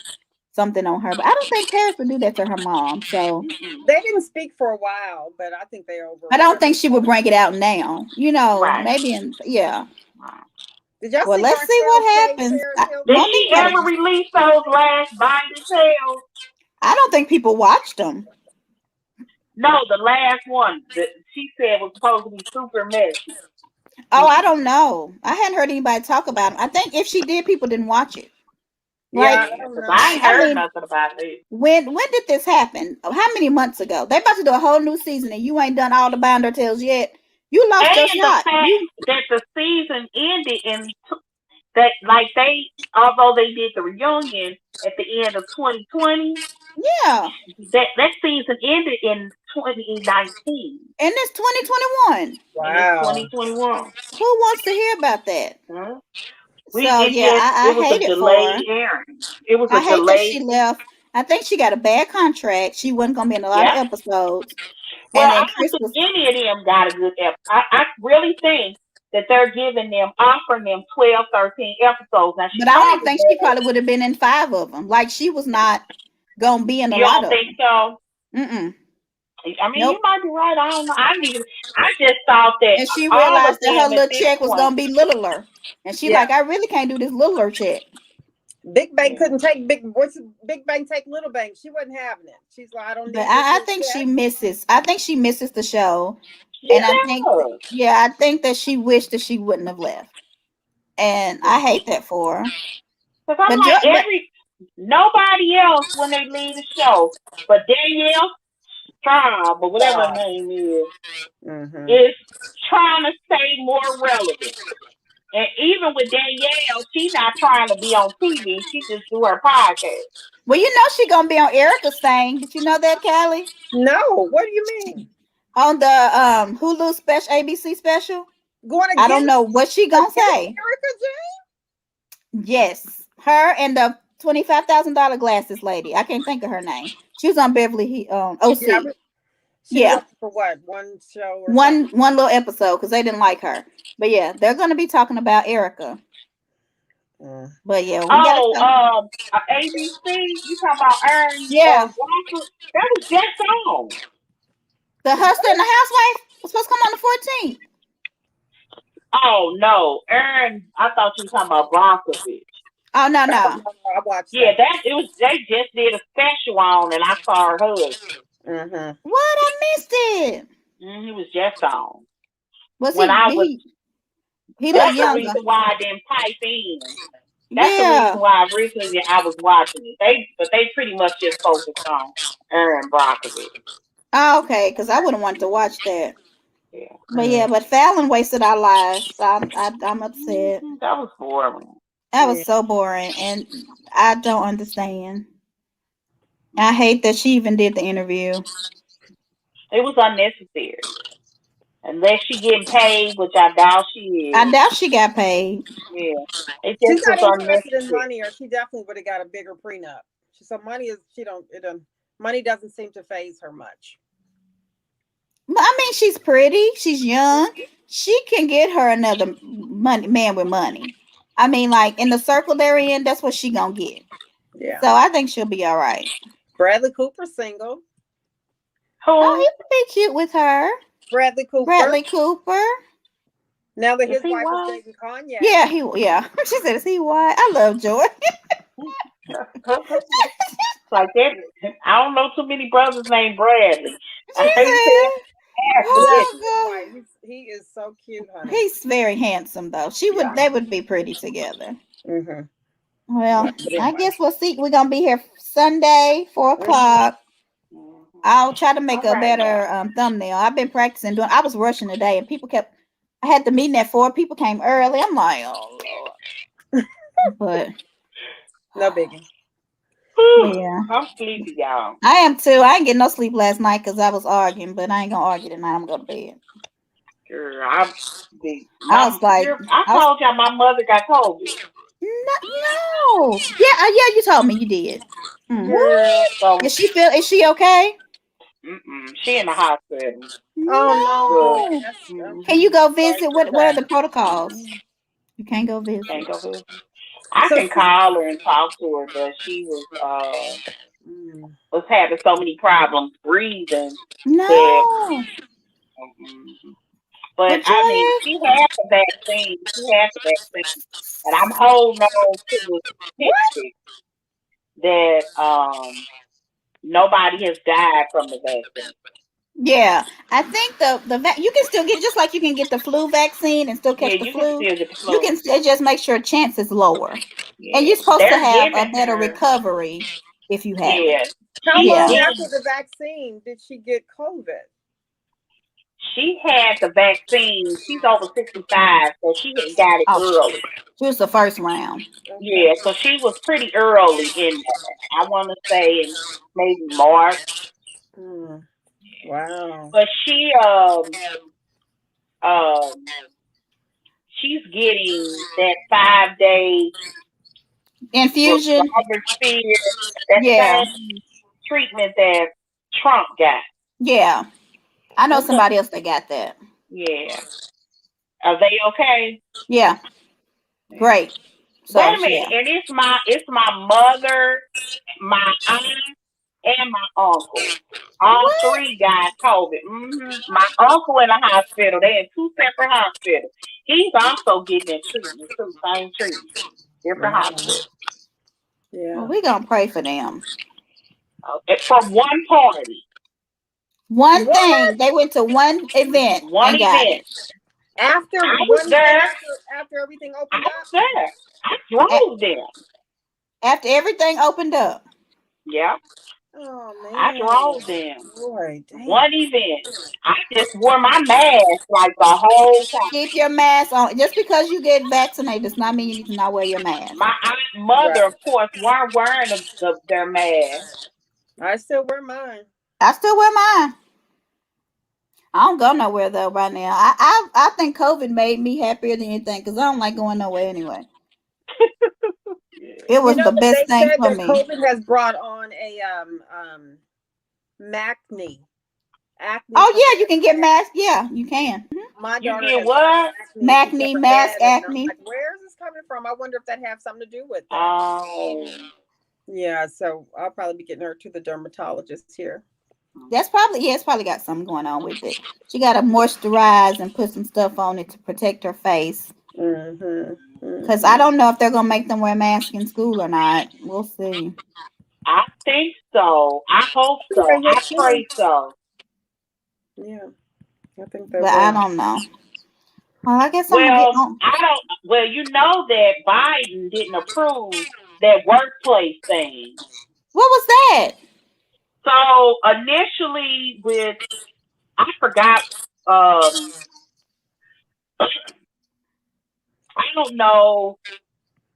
something on her, but I don't think Paris would do that to her mom. So they didn't speak for a while, but I think they're over. I don't think she would bring it out now. Maybe Did y'all let's see what happens. Did she ever release those last binding tales? I don't think people watched them. No, the last one that she said was supposed to be super messy. Oh, I don't know. I hadn't heard anybody talk about him. I think if she did, people didn't watch it. Like, Yeah, I don't know. I ain't I heard mean, nothing about it. when did this happen? How many months ago? They about to do a whole new season, and you ain't done all the Binder Tales yet. You lost your And the shot. fact that the season ended in that, like although they did the reunion at the end of 2020, Yeah, that season ended in 2019, and it's 2021. and it's Wow. 2021. Who wants to hear about that? Huh? So yeah, I It was a hate it for delayed her. airing. It was I a hate that she delayed. left. I think she got a bad contract. She wasn't gonna be in a lot of Yeah. episodes. Well, And I then don't Chris think was, any of them got a good episode. I really think that they're offering them 12, 13 episodes. Now, she but I don't even probably think she does. probably would have been in 5 of them. Like she was not gonna be in a You lot don't of think them. so? Mm-mm. I mean, you Nope. might be right. I don't know. I just thought that And she all of realized that her them at little this check was point. gonna be littler. And she Yeah. like, I really can't do this littler check. Big Bang couldn't take Big Bang take Little Bang. She wasn't having it. She's like, I don't need But this I little think she check. misses. I think she misses the show. She And I think, does. yeah, I think that she wished that she wouldn't have left. And I hate that for her. Because I'm But like, nobody else when they leave the show, but Danielle Straub, or whatever her name is trying to stay more relevant. And even with Danielle, she's not trying to be on TV. She just do her podcast. well, you know she gonna be on Erica's thing. Did you know that, Callie? No, what do you mean? On the Hulu special, ABC special. Going I don't against know what she gonna say. Erica Jane? Yes, her and the $25,000 glasses lady. I can't think of her name. She was on Beverly OC. Yeah, she Yeah, was for what? One show or one something? little episode because they didn't like her. But yeah, they're gonna be talking about Erica. But yeah, we gotta talk. ABC. You talking about Aaron? Yeah, That was just on. the hustler and the housewife was supposed to come on the 14th. Oh no, Aaron! I thought you were talking about Bronkovich. Oh no. I watched. Yeah, it was. They just did a special on, and I saw her husband. What? I missed it. He was just on. Was when he that's looked the younger. reason why I didn't type in. That's the reason why originally I was watching it. But they pretty much just focused on Aaron Brockovich. Oh, okay, because I wouldn't want to watch that. Yeah. But Falynn wasted our lives. So I'm upset. That was boring. That was so boring, and I don't understand. I hate that she even did the interview. It was unnecessary. Unless she getting paid, which I doubt she is. I doubt she got paid. Yeah. She's not interested in money, or she definitely would have got a bigger prenup. So money doesn't seem to faze her much. I mean, she's pretty. She's young. She can get her another man with money. I mean, like in the circle they're in, that's what she gonna get. Yeah. So I think she'll be all right. Bradley Cooper single. Oh, he would be cute with her. Bradley Cooper. Now that his wife is dating Kanye. Yeah. She said, "Is he white?" I love Joy. Like that. I don't know too many brothers named Bradley. He is so cute, honey. He's very handsome, though. They would be pretty together. Mm-hmm. Well, I guess we'll see. We're gonna be here Sunday, 4:00. I'll try to make a better thumbnail. I've been practicing I was rushing today, and I had the meeting at 4. People came early. I'm like, oh Lord. But no biggie. Yeah. I'm sleepy, y'all. I am too. I ain't getting no sleep last night because I was arguing, but I ain't gonna argue tonight. I'm going to bed. Girl, I was like, I told y'all my mother got COVID. No. Yeah, you told me you did. So, is she okay? She in the hospital. Oh no. Can you go visit? What are the protocols? You can't go visit. I can call her and talk to her, but she was having so many problems breathing. No. But I mean, she had the vaccine. And I'm holding on to the statistic that nobody has died from the vaccine. Yeah, I think you can still get, just like you can get the flu vaccine and still catch Yeah, the you can flu. still get the You flu. can still just make sure chance is lower, and Yeah, you're supposed to they're have a giving better her. recovery if you have it. Yeah, How she's Yeah. long getting. after the vaccine did she get COVID? She had the vaccine. She's over 65, so she had got it Oh, early. she was the first round. Okay. Yeah, so she was pretty early in that. I want to say in maybe March. Wow. But she's getting that 5-day Infusion. Spirit, that Yeah, same treatment that Trump got. yeah. I know Okay. somebody else that got that. Yeah. Are they okay? Yeah, great. So Wait a minute, yeah. and it's my mother, my aunt, and my uncle. All What? three got COVID. My uncle in the hospital. They in two separate hospitals. He's also getting that treatment too. Same treatment, different hospitals. Yeah. Well, we gonna pray for them. From one party, One thing, they went to one event one and got event. it. After I was one there. after everything I opened was up. there. I drove there. After everything opened up. Yeah, Oh man. I drove them. Boy, damn. One event. I just wore my mask like the whole time. Keep your mask on. Just because you get vaccinated does not mean you need to not wear your mask. My aunt and mother, of course, weren't wearing their mask. I still wear mine. I still wear mine. I don't go nowhere though right now. I think COVID made me happier than anything because I don't like going nowhere anyway. It was the best They thing said for that me. COVID has brought on a acne. Oh yeah, you can get mask. Yeah, you can. My You daughter get has what? Acne, mask, acne. Like, where is this coming from? I wonder if that has something to do with it. Oh. Yeah, so I'll probably be getting her to the dermatologist here. That's probably, yeah, it's probably got something going on with it. She got to moisturize and put some stuff on it to protect her face. Because I don't know if they're going to make them wear masks in school or not. We'll see. I think so. I hope so. I pray so. Yeah, I think that. But I don't know. Well, I guess I'm Well, going to get on. I don't. Well, you know that Biden didn't approve that workplace thing. What was that? So initially, I forgot. I don't know.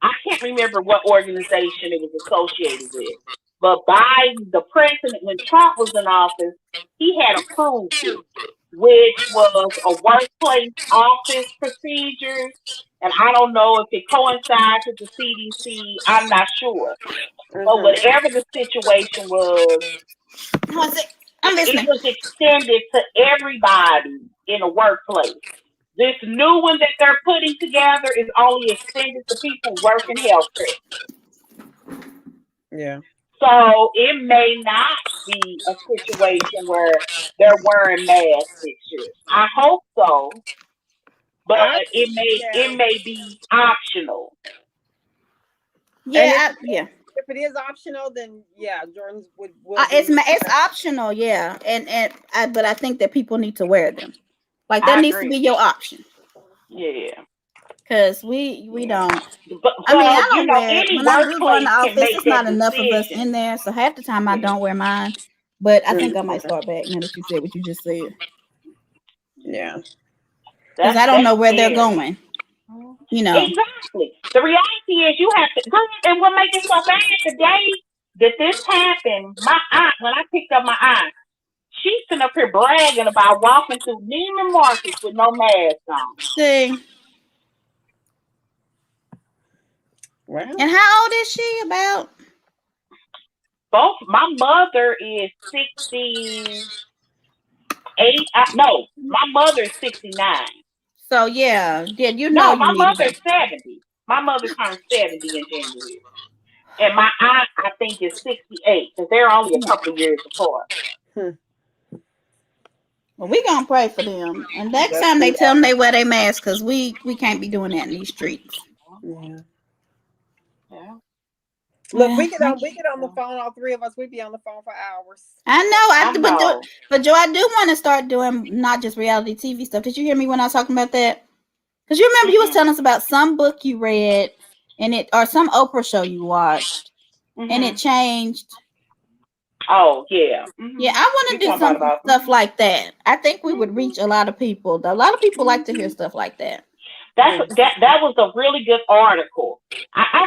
I can't remember what organization it was associated with. But Biden, the president, when Trump was in office, he had approved it, which was a workplace office procedure. And I don't know if it coincides with the CDC. I'm not sure. But whatever the situation was, I'm listening. it was extended to everybody in a workplace. This new one that they're putting together is only extended to people working healthcare. Yeah. So it may not be a situation where they're wearing masks this year. I hope so, but it may be optional. Yeah, If it is optional, then yeah, Jordan's would. It's optional, yeah, but I think that people need to wear them. Like that needs to be your option. Yeah. Because we don't. But, I mean, I don't wear any when I do go in the office. It's not enough decision. of us in there, so half the time I don't wear mine. But I think I might start back now that you said what you just said. Yeah. Because I don't know where they're going. You know. Exactly. The reality is you have to. And what makes it so bad today that this happened, my aunt, when I picked up my aunt, she's sitting up here bragging about walking through Neiman Marcus with no mask on. See. Well. And how old is she? About? Both. My mother is 68. No, my mother is 69. So yeah, you know. No, my mother's 70. My mother turned 70 in January. And my aunt, I think, is 68 because they're only a couple years apart. Well, we gonna pray for them, and next time they tell them they wear their mask because we can't be doing that in these streets. Yeah. Yeah. Look, Yeah, we get on the phone. All three of us, we be on the phone for hours. I know. I know. But Joe, I do want to start doing not just reality TV stuff. Did you hear me when I was talking about that? Because you remember you was telling us about some book you read, or some Oprah show you watched, and it changed. Oh yeah. Yeah, I want to do some stuff like that. I think we would reach a lot of people. A lot of people like to hear stuff like that. That was a really good article. I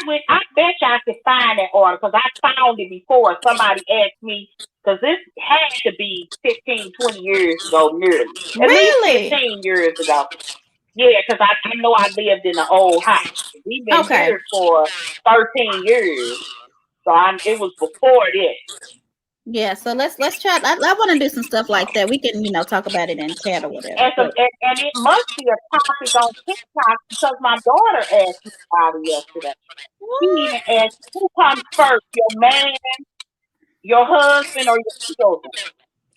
bet you I could find that article because I found it before. Somebody asked me, because this had to be 15, 20 years ago, nearly. At least 15 years ago. Yeah, because I know I lived in an old house. We've been here for 13 years. So it was before this. Yeah, so let's try. I want to do some stuff like that. We can, talk about it in chat or whatever. And it must be a topic on TikTok because my daughter asked me about it yesterday. She even asked, who comes first, your man, your husband, or your children?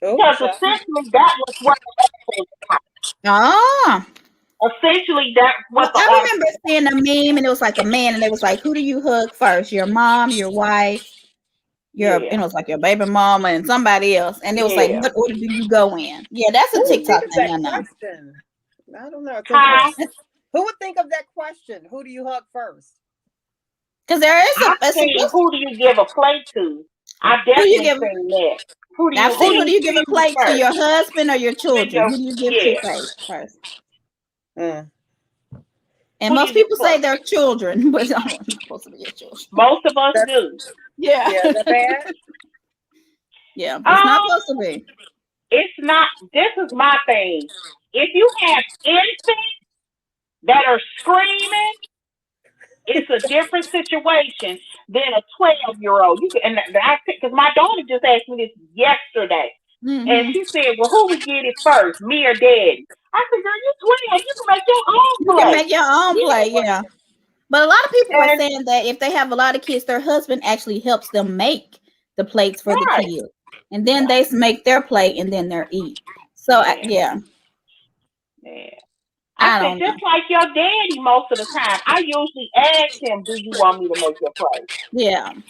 Because essentially that was what the article was about. Essentially, that's what I remember seeing a meme, and it was like a man, and it was like, who do you hug first? Your mom, your wife, and it was like your baby mama and somebody else. And it was like, what order do you go in? Yeah, that's a TikTok thing, I know. I don't know. Who would think of that question? Who do you hug first? Because there is who do you give a plate to? I've definitely seen that. Who do you give a plate to, your husband or your children? Who do you give to first? And most people say they're children, but no, it's supposed to be your children. Most of us do. Yeah. Yeah, is that bad? Yeah, it's not supposed to be. It's not. This is my thing. If you have infants that are screaming, it's a different situation than a 12-year-old. Because my daughter just asked me this yesterday. And she said, well, who would get it first, me or daddy? I said, girl, you're 12. You can make your own play. You can make your own play, yeah. But a lot of people are saying that if they have a lot of kids, their husband actually helps them make the plates for the kids. And then they make their plate and then they're eat. So, yeah. I said, just like your daddy most of the time. I usually ask him, do you want me to make your plate? Yeah. And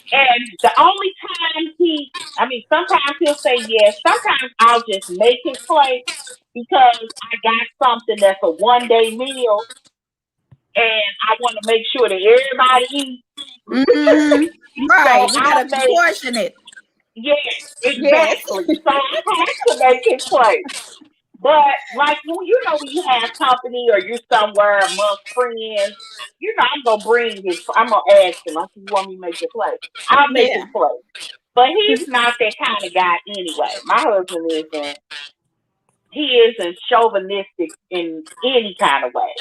the only time sometimes he'll say yes. Sometimes I'll just make his plate because I got something that's a one-day meal. And I want to make sure that everybody eats. Right. So you got to portion it. Yeah, exactly. So I have to make his plate. But, like, when you have company or you're somewhere amongst friends, I'm going to ask him. I said, you want me to make your plate? I'll make his plate. But he's not that kind of guy anyway. My husband isn't chauvinistic in any kind of way.